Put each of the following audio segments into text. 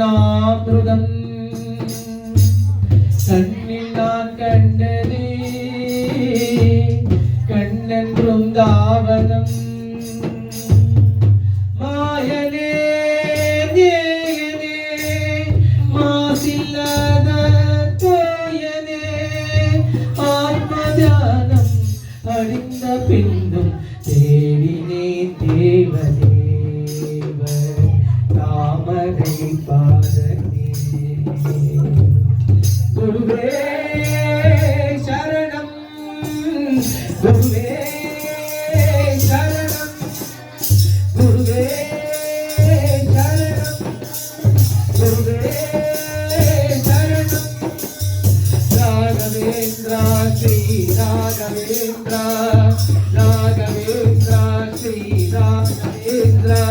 கருணாமிருதம் கண்ணில் நான் கண்டதே கண்ணன் பிருந்தாவனம் மாயனே தேயனே மாசில்லாத தோயனே ஆத்மதானம் அழிந்த பின்னும் தேடினே தேவதேவ தாமரை பாதனே குருவே சரணம் குருவே சரணம் குருவே சரணம் குருவே சரணம் ராகவேந்திரா ஸ்ரீ ராகவேந்திரா ராகவேந்திரா ஸ்ரீ ராகவேந்திரா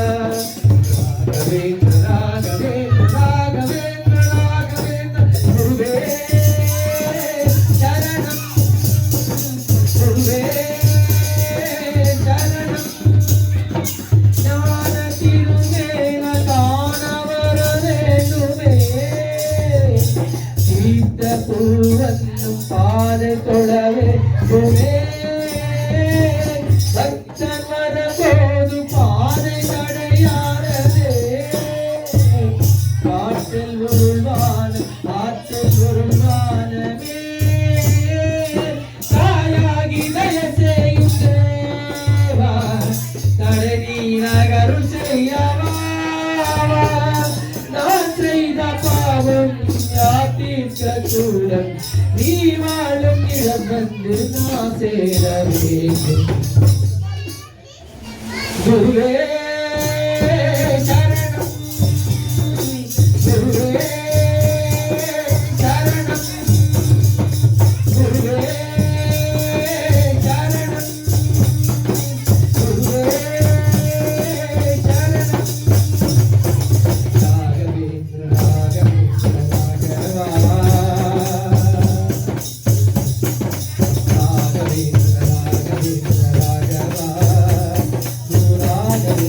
ராகவேந்திர ராகவேந்திர ராகவேந்திர ராகவேந்திர குருவே சரணம் குருவே சரணம் ஞான திருமேன காணவர வேண்டுமே தீர்த்த பூவன்னும் பாதை தொடவே குருவே பக்தன் வரபோது பாதை தடையாரதே காற்றில் உருவான ஆற்றில் உருவானமே தாயாகி தய செய்யும் தேவா தடை நீரகரு செய்யவா நான் செய்த பாவம் யாத்திருக்கூடம் நீ வாழும் இடம் வந்து நான் சேர வேண்டும் குருவே சரணம் குருவே சரணம் குருவே சரணம் குருவே சரணம் ராகவேந்திர ராகவேந்திர ராகவா ராகவேந்திர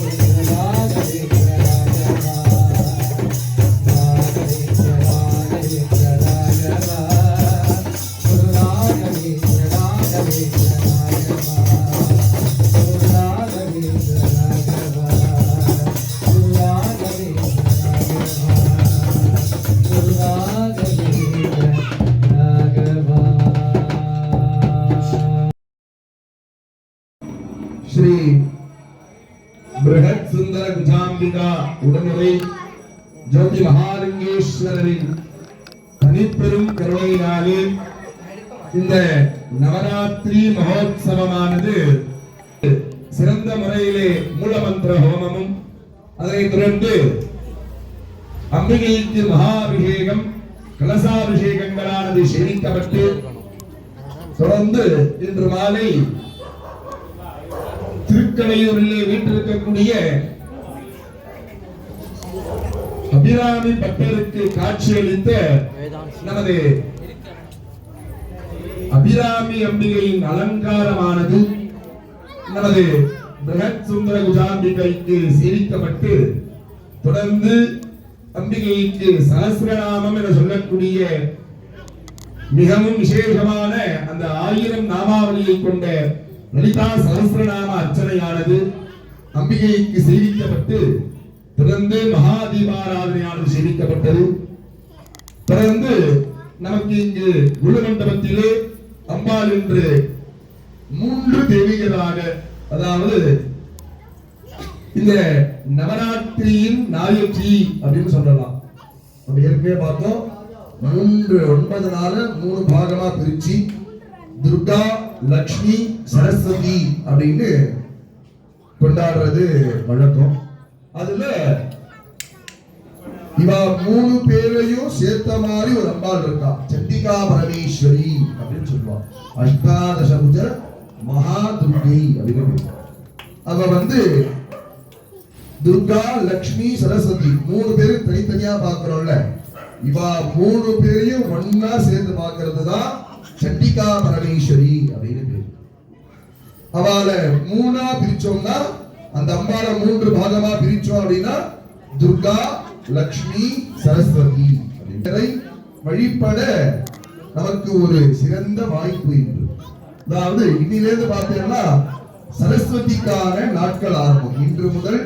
ராகவேந்திர ராகவா ஸ்ரீ பிரகத் சுந்தர குஜாம்பிகா உடனுரை ஜோதி மகாலிங்கேஸ்வரரின் தனிப்பெரும் கருணையினாலே இந்த நவராத்திரி மகோத்சவமானது சிறந்த முறையிலே மூலமந்திர ஹோமமும் அதனைத் தொடர்ந்து அம்பிகைக்கு மகாபிஷேகம் கலசாபிஷேகங்களானது சேமிக்கப்பட்டு தொடர்ந்து இன்று மாலை திருக்கடையூரிலே வீட்டிருக்கக்கூடிய அபிராமி பட்டருக்கு காட்சியளித்த நமது அபிராமி அம்பிகையின் அலங்காரமானது நமது பிரகத் சுந்தர குஜாம்பிகைக்கு சேவிக்கப்பட்டு தொடர்ந்து அம்பிகைக்கு சகஸ்ரநாமம் என சொல்லக்கூடிய மிகவும் விசேஷமான அந்த 1000 நாமாவளியை கொண்ட லலிதா சகஸ்ரநாம அர்ச்சனையானது அம்பிகைக்கு சேவிக்கப்பட்டு தொடர்ந்து மகாதீபாராதனையானது சேவிக்கப்பட்டது. தொடர்ந்து நமக்கு இங்கு குரு மண்டபத்திலே அம்பாள் என்று 3 தேவிகளாக, அதாவது இந்த நவராத்திரியின் நாயகி அப்படின்னு சொல்லலாம். நம்ம ஏற்கனவே பார்த்தோம் 9 நாள் 3 பாகமா பிரிச்சு துர்கா, லக்ஷ்மி, சரஸ்வதி அப்படின்னு கொண்டாடுறது வழக்கம். அதுல இவா 3 பேரையும் சேர்த்த மாதிரி ஒரு அம்பாள் இருக்கா, சண்டிகா பரமேஸ்வரி அப்படின்னு சொல்லுவாங்க. அஷ்டாதசபுஜ மகா துர்கை அப்படின்னு. அவ துர்கா, லக்ஷ்மி, சரஸ்வதி 3 பேரும் தனித்தனியா பார்க்கிறோம்ல, இவா 3 பேரையும் ஒன்னா சேர்ந்து பார்க்கிறது தான் சண்டிகா பரமேஸ்வரி அப்படின்னு பேரு. அவளை 3ஆ பிரிச்சோம்னா, அந்த அம்பாளை 3 பாகமா பிரிச்சோம் அப்படின்னா துர்கா, லக்ஷ்மி சரஸ்வதி அப்படின்றதை வழிபட நமக்கு ஒரு சிறந்த வாய்ப்பு இன்று. அதாவது இன்னிலிருந்து பார்த்தீங்கன்னா சரஸ்வதிக்கான நாட்கள் ஆரம்பம். இன்று முதல்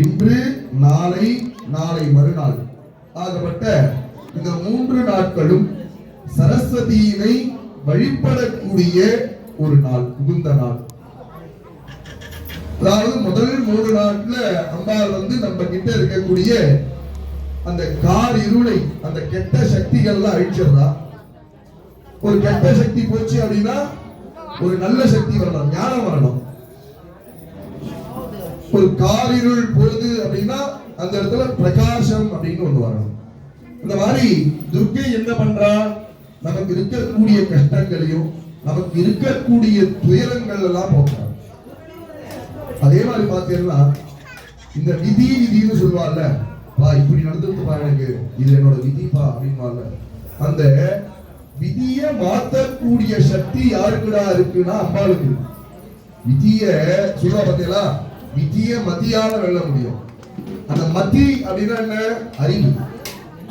இன்று, நாளை, நாளை மறுநாள் ஆகப்பட்ட இந்த 3 நாட்களும் சரஸ்வதியினை வழிபடக்கூடிய ஒரு நாள், உகுந்த நாள். அதாவது முதல் 3 நாட்ல அம்பாள் நம்ம கிட்ட இருக்கக்கூடிய அந்த கார் இருளை, அந்த கெட்ட சக்திகள்லாம் அழிச்சிடுறா. ஒரு கெட்ட சக்தி போச்சு அப்படின்னா ஒரு நல்ல சக்தி வரணும், ஞானம் வரணும். ஒரு கார் இருள் போகுது அப்படின்னா அந்த இடத்துல பிரகாசம் அப்படின்னு ஒண்ணு வரணும். இந்த மாதிரி துர்க்கை என்ன பண்றா, நமக்கு இருக்கக்கூடிய கஷ்டங்களையும் நமக்கு இருக்கக்கூடிய துயரங்கள் எல்லாம் போக்குறாங்க. அதே மாதிரி பார்த்தீங்கன்னா இந்த விதின்னு சொல்லுவாள்ல, பா இப்படி நடந்துருக்குப்பா, எனக்கு இது என்னோட விதிப்பா அப்படின்வாள்ல, அந்த விதியை மாற்றக்கூடிய சக்தி யாருக்குடா இருக்குன்னா அம்பாளுக்கு. விதிய சொல்லுவா பார்த்தீங்களா, விதிய மதியால வெல்ல முடியும். அந்த மதி அப்படின்னா என்ன, அறிவு.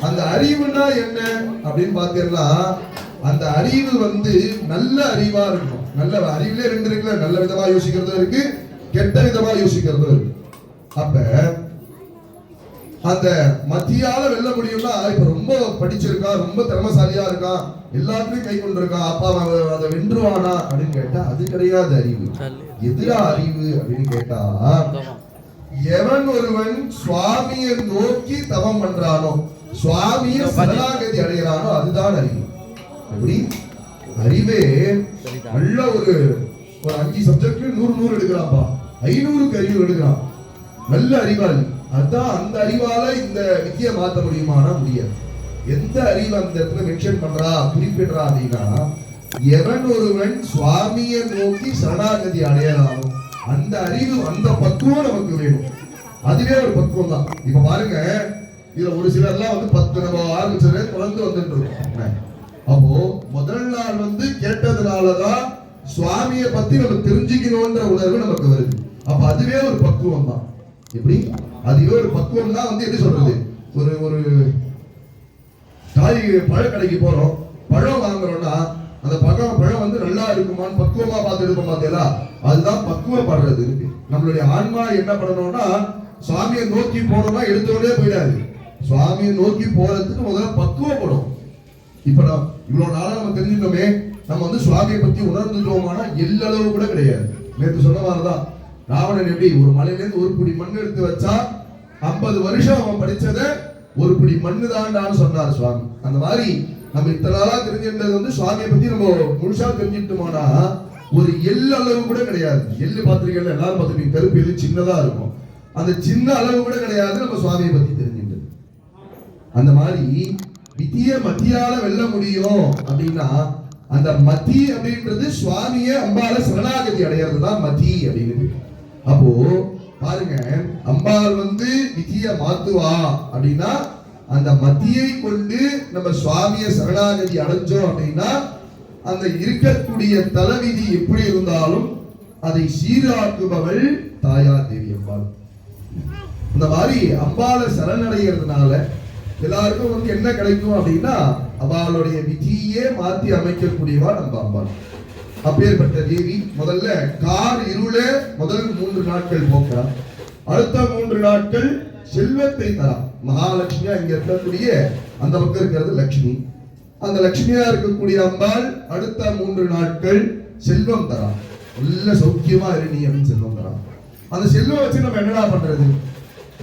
அந்த அறிவுனா என்ன அப்படின்னு பார்த்தீங்கன்னா அந்த அறிவு நல்ல அறிவா இருக்கணும். நல்ல அறிவுல 2 இருக்குல்ல, நல்ல விதமா யோசிக்கிறதும் இருக்கு, கெட்ட விதமா யோசிக்கிறதும் இருக்கு. அப்ப அந்த மத்தியால வெல்ல முடியும்னா, இப்ப ரொம்ப படிச்சிருக்கான், ரொம்ப திறமசாலியா இருக்கான், எல்லாத்துலயும் கை கொண்டிருக்கான், அப்பா அதை வென்றுவானா அப்படின்னு கேட்டா அது கிடையாது அறிவு. எதிரா அறிவு அப்படின்னு கேட்டா, எவன் ஒருவன் சுவாமியை நோக்கி தவம் பண்றானோ, சுவாமியை சரணாகதி அடைகிறானோ அதுதான் அறிவு. எப்படி அறிவே நல்ல ஒரு 5 சப்ஜெக்ட் 100 எடுக்கிறான்பா, 500க்கு அறிவு எடுக்கிறான், நல்ல அறிவாளி. அதான் அந்த அறிவால இந்த வித்தியை மாற்ற முடியுமானா முடியாது. எந்த அறிவு அந்த இடத்துல மென்ஷன் பண்றா, குறிப்பிடுறா அப்படின்னா, எவன் ஒருவன் சுவாமியை நோக்கி சரணாகதி அடையறானோ அந்த அறிவு, அந்த பக்குவம் நமக்கு வேணும். அதுவே ஒரு பக்குவம் தான். இப்ப பாருங்க, இதுல ஒரு சிலர்லாம் 10 நம்ம ஆரம்பிச்சதே தொடர்ந்து வந்துட்டு இருக்கோம். அப்போ முதல் நாள் கேட்டதுனாலதான் சுவாமியை பத்தி நம்ம தெரிஞ்சுக்கணும்ன்ற உணர்வு நமக்கு வருது. அப்ப அதுவே ஒரு பக்குவம் தான். எப்படி அதுவே ஒரு பக்குவம் தான். எப்படி சொல்றது, ஒரு பழக்கடைக்கு போறோம், பழம் வாங்குறோம்னா அந்த பழம் நல்லா இருக்குமான்னு பக்குவமா பார்த்து எடுப்போம் பார்த்தீங்களா, அதுதான் பக்குவப்படுறது இருக்கு. நம்மளுடைய ஆன்மா என்ன பண்ணணும்னா, சுவாமியை நோக்கி போனோம்னா எடுத்தோடனே போயிடாது. சுவாமியை நோக்கி போறதுக்கு முதல்ல பக்குவப்படும். இப்ப இவ்வளவு நாளா நம்ம தெரிஞ்சுட்டோமே, நம்ம சுவாமியை பத்தி உணர்ந்துட்டோமானா எல்லளவு கூட கிடையாது. நேற்று சொன்ன மாதிரிதான், ராவணன் எப்படி ஒரு மலையிலேருந்து ஒரு பிடி மண் எடுத்து வச்சா 50 வருஷம் அவன் படிச்சத ஒரு பிடி மண்ணு தான்டான்னு சொன்னார் சுவாமி. அந்த மாதிரி நம்ம இத்தனை நாளா தெரிஞ்சிருந்தது சுவாமியை பத்தி நம்ம முழுசா தெரிஞ்சுட்டோம்னா ஒரு எள்ளு அளவு கூட கிடையாது. எள்ளு பார்த்திருக்கீங்க, எல்லாரும் பார்த்துருக்கீங்க, கருப்பு எள்ளு சின்னதா இருக்கும், அந்த சின்ன அளவு கூட கிடையாது நம்ம சுவாமியை பத்தி தெரிஞ்சுட்டது. அந்த மாதிரி வித்திய மத்தியால வெல்ல முடியும் அப்படின்னா, அந்த மதி அப்படின்றது சுவாமிய அம்பால சரணாகதி அடையிறது தான் மதி அப்படின்னு. அப்போ பாருங்க, அம்பாள் விதிய மாத்துவா அப்படின்னா, அந்த மத்தியை கொண்டு நம்ம சுவாமிய சரணாகதி அடைஞ்சோம் அப்படின்னா, அந்த இருக்கக்கூடிய தலைவிதி எப்படி இருந்தாலும் அதை சீராக்குபவள் தாயார் தேவி அம்பாள். இந்த மாதிரி அம்பாளை சரணடைகிறதுனால எல்லாருக்கும் என்ன கிடைக்கும் அப்படின்னா, அவளுடைய விதியே மாத்தி அமைக்கக்கூடியவா நம்ம அம்பாள். அப்பேற்பட்ட தேவி முதல்ல கார் இருளே முதல் 3 நாட்கள் போக்குறார். அடுத்த 3 நாட்கள் செல்வத்தை தரா. மகாலட்சுமியா இங்க இருக்கக்கூடிய அந்த பக்கம் இருக்கிறது லட்சுமி. அந்த லட்சுமியா இருக்கக்கூடிய அம்பாள் அடுத்த 3 நாட்கள் செல்வம் தரா. நல்ல சௌக்கியமா இரு அப்படின்னு செல்வம் தரா. அந்த செல்வம் வச்சு நம்ம என்னடா பண்றது?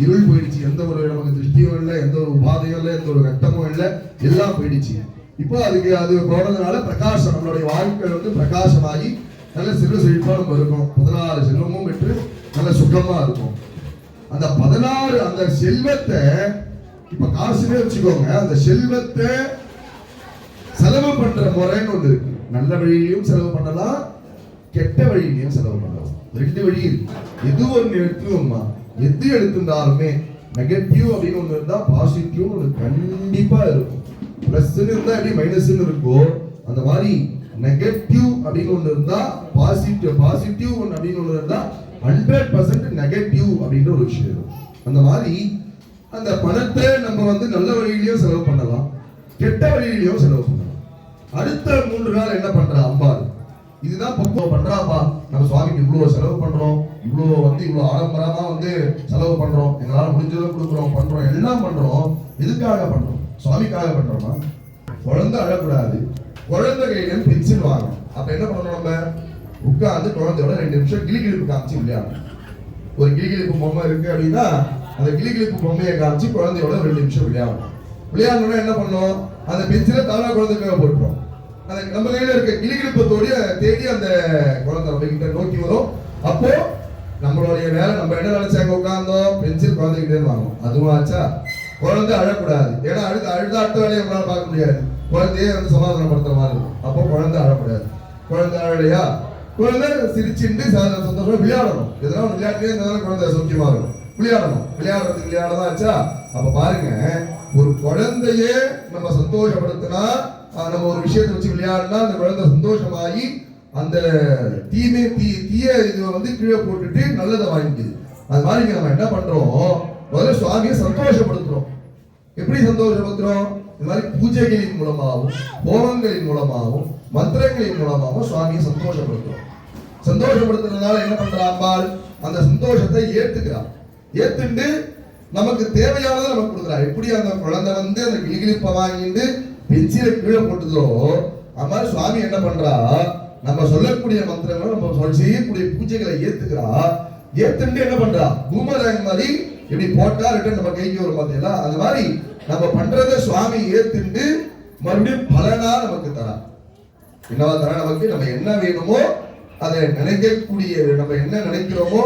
இருள் போயிடுச்சு, எந்த ஒரு நமக்கு திருஷ்டியும் இல்லை, எந்த ஒரு உபாதையும் இல்லை, எந்த ஒரு கட்டமும் இல்லை, எல்லாம் போயிடுச்சு. இப்போ அது போனதுனால பிரகாசம், நம்மளுடைய வாழ்க்கை பிரகாசமாகி நல்ல செல்வ செழிப்பா நம்ம இருக்கும். 16 செல்வமும் பெற்று நல்ல சுகமா இருக்கும். அந்த 16 அந்த செல்வத்தை இப்ப காசுமே வச்சுக்கோங்க, அந்த செல்வத்தை செலவு பண்ற முறைன்னு ஒண்ணு இருக்கு. நல்ல வழியிலையும் செலவு பண்ணலாம், கெட்ட வழியிலையும் செலவு பண்ணலாம். 2 வழி இருக்கு. எது ஒண்ணு எடுத்துக்கோமா, எது எடுத்துட்டாலுமே நெகட்டிவ் அப்படின்னு ஒண்ணு இருந்தா பாசிட்டிவ் ஒண்ணு கண்டிப்பா இருக்கும். பிளஸ் இருந்தா எப்படி மைனஸ் இருக்கோ அந்த மாதிரி நெகட்டிவ் அப்படின்னு ஒண்ணு இருந்தா பாசிட்டிவ் ஒண்ணு அப்படின்னு ஒண்ணு இருந்தா 100% நெகட்டிவ் அப்படின்ற ஒரு விஷயம் இருக்கும். அந்த மாதிரி அந்த பணத்தை நம்ம வந்து நல்ல வழியிலயும் செலவு பண்ணலாம், கெட்ட வழியிலயும் செலவு பண்ணலாம். அடுத்த 3 நாள் என்ன பண்றா அம்பாள், இதுதான் பக்குவம் பண்றாப்பா. நம்ம சுவாமிக்கு இவ்வளவு செலவு பண்றோம், இவ்வளவு ஆடம்பரமா செலவு பண்றோம், எங்களால முடிஞ்சதை கொடுக்குறோம், பண்றோம், எல்லாம் பண்றோம். எதுக்காக பண்றோம்? சுவாமிக்காக பண்றோமா? குழந்தை அழக்கூடாது, குழந்தை கையில பென்சில் வாங்கணும். அப்ப என்ன பண்ணணும்? நம்ம உட்கார்ந்து குழந்தையோட 2 நிமிஷம் கிளிகிழிப்பு காமிச்சு விளையாடணும். ஒரு கிளிகிழிப்பு பொம்மை இருக்கு அப்படின்னா அந்த கிளிகிழிப்பு பொம்மையை காமிச்சு குழந்தையோட 2 நிமிஷம் விளையாடணும். விளையாடணும்னா என்ன பண்ணணும்? அந்த பென்சிலை தானா குழந்தைக்காக போட்டுரும். அந்த நம்ம கையில இருக்க கிளிகிழிப்பத்தோட தேடி அந்த குழந்தை நம்ம கிட்ட நோக்கி வரும். அப்போ நம்மளுடைய வேலை, நம்ம என்ன நினைச்சாங்க, உட்கார்ந்தோம் பென்சில் குழந்தைகிட்டே வாங்கணும். அதுவும் ஆச்சா? குழந்தை அழக்கூடாது. ஏன்னா அழுத அடுத்த வேலையை நம்மளால பார்க்க முடியாது. குழந்தையே சமாதானப்படுத்துற மாதிரி இருக்கும். அப்போ குழந்தை அழக்கூடாது. குழந்தை அழலையா? குழந்தை சிரிச்சுட்டு சந்தோஷமா விளையாடணும். எதனா விளையாட்டே இருந்தாலும் குழந்தை சௌக்கியமா இருக்கும். விளையாடுறதுக்கு விளையாடதான் ஆச்சா? அப்ப பாருங்க, ஒரு குழந்தையே நம்ம சந்தோஷப்படுத்தினா, நம்ம ஒரு விஷயத்தை வச்சு விளையாடினா அந்த குழந்தை சந்தோஷமாகி அந்த தீய இது கீழே போட்டுட்டு நல்லதை வாங்கிக்குது. அது மாதிரி நம்ம என்ன பண்றோம்? முதல்ல சுவாமியை சந்தோஷப்படுத்துறோம். எப்படி சந்தோஷப்படுத்துறோம்? இந்த மாதிரி பூஜைகளின் மூலமாகவும், ஹோமங்களின் மூலமாகவும், மந்திரங்களின் மூலமாகவும் சுவாமியை சந்தோஷப்படுத்துறோம். சந்தோஷப்படுத்துறதுனால என்ன பண்றா அம்பாள்? அந்த சந்தோஷத்தை ஏத்துக்கிறார். ஏத்துண்டு நமக்கு தேவையானதை நமக்கு கொடுக்குறா. எப்படி அந்த குழந்தை அந்த கிளிகிழிப்பை வாங்கிட்டு பென்சிலை கீழே போட்டுதோ, அது மாதிரி சுவாமி என்ன பண்றா? நம்ம சொல்லக்கூடிய மந்திரங்களை, நம்ம செய்யக்கூடிய பூஜைகளை ஏத்துக்கிறா. ஏத்துண்டு என்ன பண்றா? பூமரேங் மாதிரி இப்படி போட்டா ரிட்டர்ன் நம்ம கைக்கு வரும் பார்த்தீங்களா? அந்த மாதிரி நம்ம பண்றதை சுவாமி ஏத்துண்டு மறுபடியும் பலனா நமக்கு தரா. என்னவா தரா? நமக்கு நம்ம என்ன வேணுமோ அதை நினைக்கக்கூடிய, நம்ம என்ன நினைக்கிறோமோ,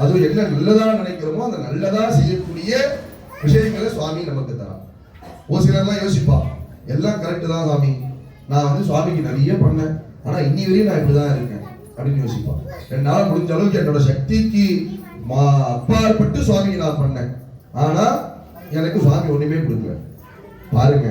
அதுவும் என்ன நல்லதா நினைக்கிறோமோ அந்த நல்லதா செய்யக்கூடிய விஷயங்களை சுவாமி நமக்கு தரா. ஒரு சிலர்லாம் யோசிப்பா, எல்லாம் கரெக்டு தான் சாமி, நான் சுவாமிக்கு நிறைய பண்ணேன், ஆனா இன்னி வரையும் நான் இப்படிதான் இருக்கேன் அப்படின்னு யோசிப்பா. என்னால முடிஞ்ச அளவுக்கு என்னோட சக்திக்கு அப்பாற்பட்டு சுவாமிக்கு நான் பண்ணேன், ஆனா எனக்கு சுவாமி ஒண்ணுமே கொடுக்கல. பாருங்க,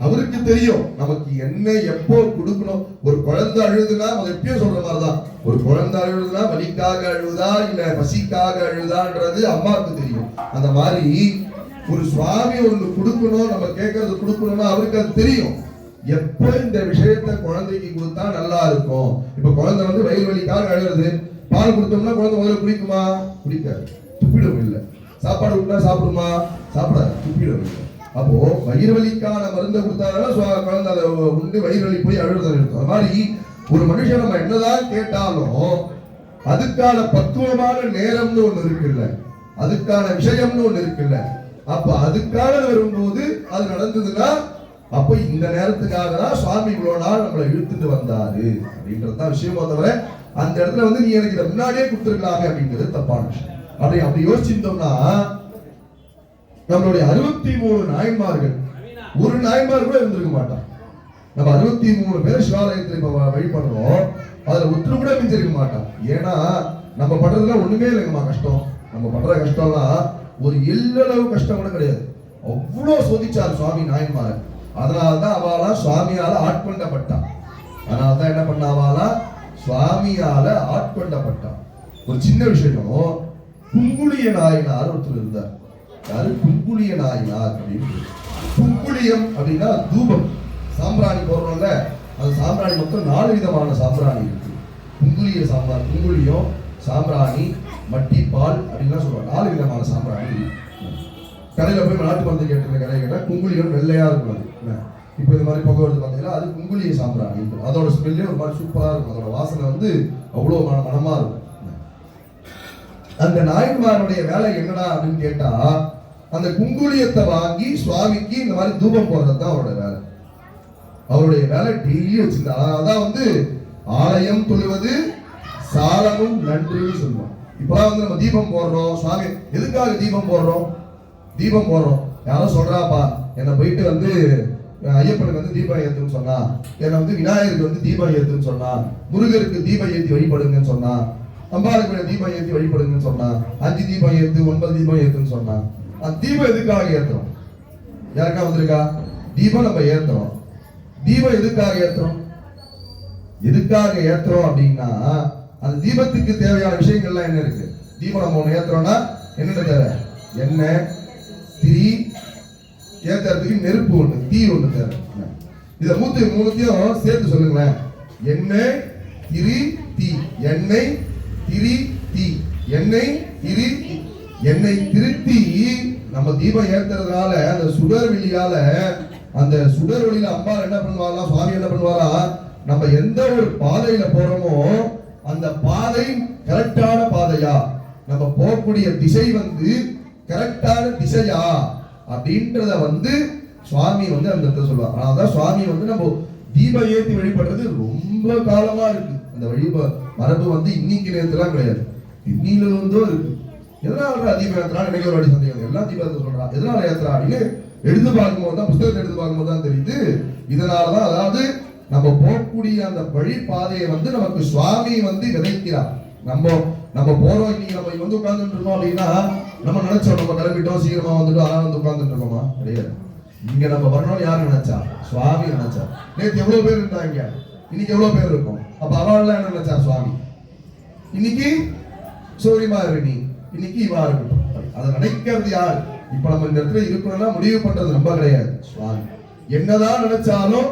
அவருக்கு தெரியும் நமக்கு என்ன எப்போ கொடுக்கணும். ஒரு குழந்தை அழுதுனா, எப்பயும் சொல்ற மாதிரிதான், ஒரு குழந்தை அழுதுனா வலிக்காக அழுதா இல்ல பசிக்காக அழுதான்றது அம்மாவுக்கு தெரியும். அந்த மாதிரி ஒரு சுவாமி ஒன்று கொடுக்கணும், நம்ம கேட்கறது கொடுக்கணும்னா அவருக்கு அது தெரியும். எப்ப இந்த விஷயத்த குழந்தைக்கு கொடுத்தா நல்லா இருக்கும். இப்ப குழந்தை வயிறு வலிக்காக அழுகிறது, பால் கொடுத்தோம்னா குழந்தை முதல்ல குடிக்குமா? குடிக்காது, துப்பிடும். இல்லை சாப்பாடு கொடுத்தா சாப்பிடுமா? சாப்பிடாது, துப்பிடும். இல்லை. அப்போ வயிறு வலிக்கான மருந்தை கொடுத்தாலும் குழந்தை அதை உண்டு வயிறு வலி போய் அழுத இருக்கும். அது மாதிரி ஒரு மனுஷன் நம்ம என்னதான் கேட்டாலும் அதுக்கான பக்குவமான நேரம்னு ஒண்ணு இருக்குல்ல, அதுக்கான விஷயம்னு ஒண்ணு இருக்குல்ல. அப்ப அதுக்கான வரும்போது அது நடந்ததுன்னா, அப்ப இந்த நேரத்துக்காக தான் சுவாமி இவ்வளவு நாள் நம்மளை இழுத்துட்டு வந்தாரு அப்படின்றதுதான் விஷயம். வந்தவரை அந்த இடத்துல நீ எனக்கு இதை முன்னாடியே கொடுத்துருக்கலாமே அப்படிங்கிறது தப்பான விஷயம். அப்படி யோசிச்சிருந்தோம்னா, நம்மளுடைய 63 நாயன்மார்கள், ஒரு நாயன்மார் கூட இருந்திருக்க மாட்டான். நம்ம 63 பேர் சிவாலயத்தில் இப்ப வழிபடுறோம், அதுல ஒருத்தர் கூட மிஞ்சிருக்க மாட்டான். ஏன்னா நம்ம பண்றதுல ஒண்ணுமே இல்லைங்கம்மா கஷ்டம். நம்ம பண்ற கஷ்டம்லாம் ஒரு எல்லளவு கஷ்டம் கூட கிடையாது. அவ்வளவு சோதிச்சார் சுவாமி நாயன்மார். அதனால்தான் அவளா சுவாமியால ஆட்கொண்டப்பட்டான். அதனால்தான் என்ன பண்ண, அவளா சுவாமியால ஆட்கொண்டப்பட்டான். ஒரு சின்ன விஷயம், குங்குளிய நாயனார் ஒருத்தர் இருந்தார். யாரு? குங்குளிய நாயனார் அப்படின்னு. குங்குளியம் அப்படின்னா தூபம், சாம்பிராணி போடுறோம்ல, அந்த சாம்பிராணி மொத்தம் 4 விதமான சாம்பிராணி இருக்கு. குங்குளிய சாம்பிராணி, குங்குளியம், சாம்பிராணி, மட்டி, பால் அப்படின்லாம் சொல்லுவாங்க. 4 விதமான சாம்பிராணி. கடையில போய் நாட்டு மருந்து கேட்டு கடை கேட்டா குங்குளியம் வெள்ளையா இருக்கும். அது இப்போ இது மாதிரி புகை வருது பார்த்தீங்கன்னா அது குங்குளிய சாம்பிராணி. அதோட ஸ்மெல்லே ஒரு மாதிரி சூப்பரா இருக்கும். அதோட வாசனை அவ்வளோ மனமா இருக்கும். அந்த நாயன்மாருடைய வேலை என்னடா அப்படின்னு கேட்டா, அந்த குங்குளியத்தை வாங்கி சுவாமிக்கு இந்த மாதிரி தூபம் போடுறது தான் அவரோட வேலை. அவருடைய வேலை டெய்லி வச்சிருந்தா. அதான் ஆலயம் தொழுவது சாலமும் நன்றின்னு சொல்லுவோம். இப்பதான் நம்ம தீபம் போடுறோம். சுவாமி எதுக்காக தீபம் போடுறோம்? தீபம் போடுறோம், யாரோ சொல்றாப்பா என்னை போயிட்டு ஐயப்பனுக்கு தீபம் ஏத்துன்னு சொன்னா, என்னை விநாயகருக்கு தீபம் ஏத்துன்னு சொன்னா, முருகருக்கு தீபம் ஏற்றி வழிபடுங்கன்னு சொன்னா, அம்பாளுக்கு தீபம் ஏற்றி வழிபடுங்கன்னு சொன்னா, 5 தீபம் ஏத்து 9 தீபம் ஏத்துன்னு சொன்னா, அந்த தீபம் எதுக்காக ஏத்துறோம்? யாருக்கா வந்திருக்கா? தீபம் நம்ம ஏத்துறோம். தீபம் எதுக்காக ஏத்துறோம்? எதுக்காக ஏத்துறோம் அப்படின்னா, அந்த தீபத்துக்கு தேவையான விஷயங்கள்லாம் என்ன இருக்கு? தீபம் நம்ம ஒண்ணு ஏத்துறோம்னா என்னென்ன தேவை? எண்ணெய், திரி ஏத்துறதுக்கு நெருப்பு ஒண்ணு, தீ ஒண்ணு தேவை. இத மூணுத்தையும் சேர்த்து சொல்லுங்களேன். எண்ணெய் திரி தீ, எண்ணெய் திரி தீ, எண்ணெய் திரி தீ. எண்ணெய் திருத்தி நம்ம தீபம் ஏத்துறதுனால அந்த சுடர் வெளியால, அந்த சுடர் ஒளியில அம்பாள் என்ன பண்ணுவாரா, சுவாமி என்ன பண்ணுவாரா, நம்ம எந்த ஒரு பாதையில போறோமோ அந்த பாதை கரெக்டான பாதையா, நம்ம போகக்கூடிய திசை கரெக்டான திசையா அப்படின்றத சுவாமி அந்த இடத்துல சொல்லுவார். அதான் சுவாமி நம்ம தீபம் ஏற்றி வழிபடுறது ரொம்ப காலமா இருக்கு. அந்த மரபு இன்னைக்கு நேரத்துலாம் கிடையாது, இன்னில இருக்கு. எதனால தீபம் ஏத்துறா எனக்கு ஒரு வாடி சந்தேகம். எல்லாம் தீபத்தை சொல்றான், எதனால ஏத்துறா அப்படின்னு எடுத்து பார்க்கும்போது தான், புத்தகத்தை எடுத்து பார்க்கும்போது தான் தெரியுது. இதனாலதான் அதாவது நம்ம போகக்கூடிய அந்த வழி பாதையை நமக்கு சுவாமி விதைக்கிறார். நம்ம போறோம், இன்னைக்கு நம்ம உட்கார்ந்துட்டு இருக்கோம் அப்படின்னா நம்ம நினைச்சோம், நம்ம கிளம்பிட்டோம் சீக்கிரமா வந்துட்டு உட்கார்ந்துட்டு இருக்கோமா? கிடையாது. இங்க நம்ம வரணும்னு யாரு நினைச்சா? சுவாமி நினைச்சா. நேற்று எவ்வளவு பேர் இருந்தாங்க, இன்னைக்கு எவ்வளவு பேர் இருக்கும். அப்ப அவள்லாம் என்ன நினைச்சா? சுவாமி. இன்னைக்கு சௌரியமா இருக்கு, நீ இன்னைக்கு இவா இருக்கட்டும். அதை நினைக்கிறது யார்? இப்ப நம்ம இந்த இடத்துல இருக்கணும்னா முடிவு பண்றது நம்ம கிடையாது, சுவாமி. என்னதான் நினைச்சாலும்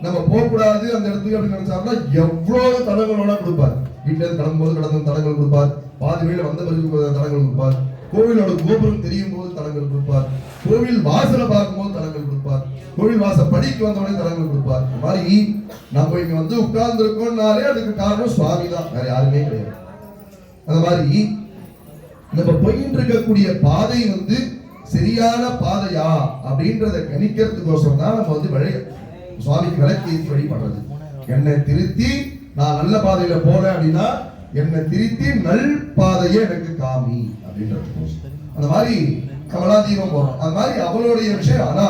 நம்ம போக கூடாது அந்த இடத்துக்கு அப்படின்னு நினைச்சாருன்னா எவ்வளவு தடங்களோட கொடுப்பார். வீட்டுல இருந்து கிளம்பும்போது கடந்த தடங்கள் கொடுப்பார், பாதி வழியில வந்த பிறகு தடங்கள் கொடுப்பார், கோவிலோட கோபுரம் தெரியும் போது தடங்கள் கொடுப்பார், கோவில் வாசலை பார்க்கும்போது தடங்கள் கொடுப்பார், கோவில் வாசல் படிக்கு வந்தவனே தடங்கள் கொடுப்பார். இந்த மாதிரி நம்ம இங்க உட்கார்ந்து இருக்கோம்னாலே அதுக்கு காரணம் சுவாமி தான், வேற யாருமே கிடையாது. அந்த மாதிரி நம்ம போயிட்டு இருக்கக்கூடிய பாதை சரியான பாதையா அப்படின்றத கணிக்கிறதுக்கோசரம் தான் நம்ம சுவாமிக்கு விளக்கு ஏற்றி வழிபடுறது. என்னை திருத்தி நான் நல்ல பாதையில போறேன் அப்படின்னா என்னை திருத்தி நல் பாதையை எனக்கு காமி அப்படின்றது. அந்த மாதிரி கமலா தீபம் போறோம், அந்த மாதிரி அவளுடைய விஷயம். ஆனா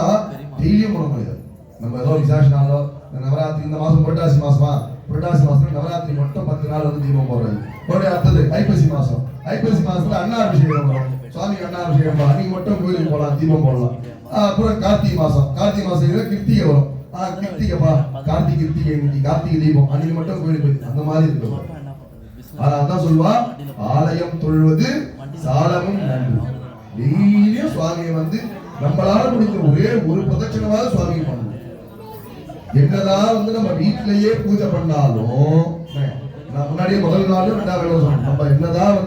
டெய்லியும் போட முடியாது. நம்ம ஏதோ விசேஷனாலோ நவராத்திரி, இந்த மாசம் புரட்டாசி மாசமா, புரட்டாசி மாசத்துல நவராத்திரி மட்டும் 10 நாள் தீபம் போடுறது. மறுபடியும் அடுத்தது ஐப்பசி மாசம், ஐப்பசி மாசத்துல அன்னாபிஷேகம் வரும், சுவாமிக்கு அன்னாபிஷேகம் அன்னைக்கு மட்டும் கோயிலுக்கு போகலாம், தீபம் போடலாம். அப்புறம் கார்த்திகை மாசம், கார்த்திகை மாசம் கிருத்திகை வரும், கிருத்திகைப்பா கார்த்திகை கிருத்திகை, இன்னைக்கு கார்த்திகை தீபம் அன்னைக்கு மட்டும் கோயிலுக்கு போய் அந்த மாதிரி இருக்கு. அதான் சொல்லுவா, ஆலயம் தொழுவது சாலமும் நன்று. டெய்லியும் சுவாமியை நம்மளால முடிஞ்ச ஒரே ஒரு பிரதட்சணமாவது சுவாமிக்கு பண்ணணும். என்னதான் நம்ம வீட்டிலேயே பூஜை பண்ணாலும், நான் முன்னாடியே முதல் நாள் 2வது சொன்னேன், நம்ம என்னதான்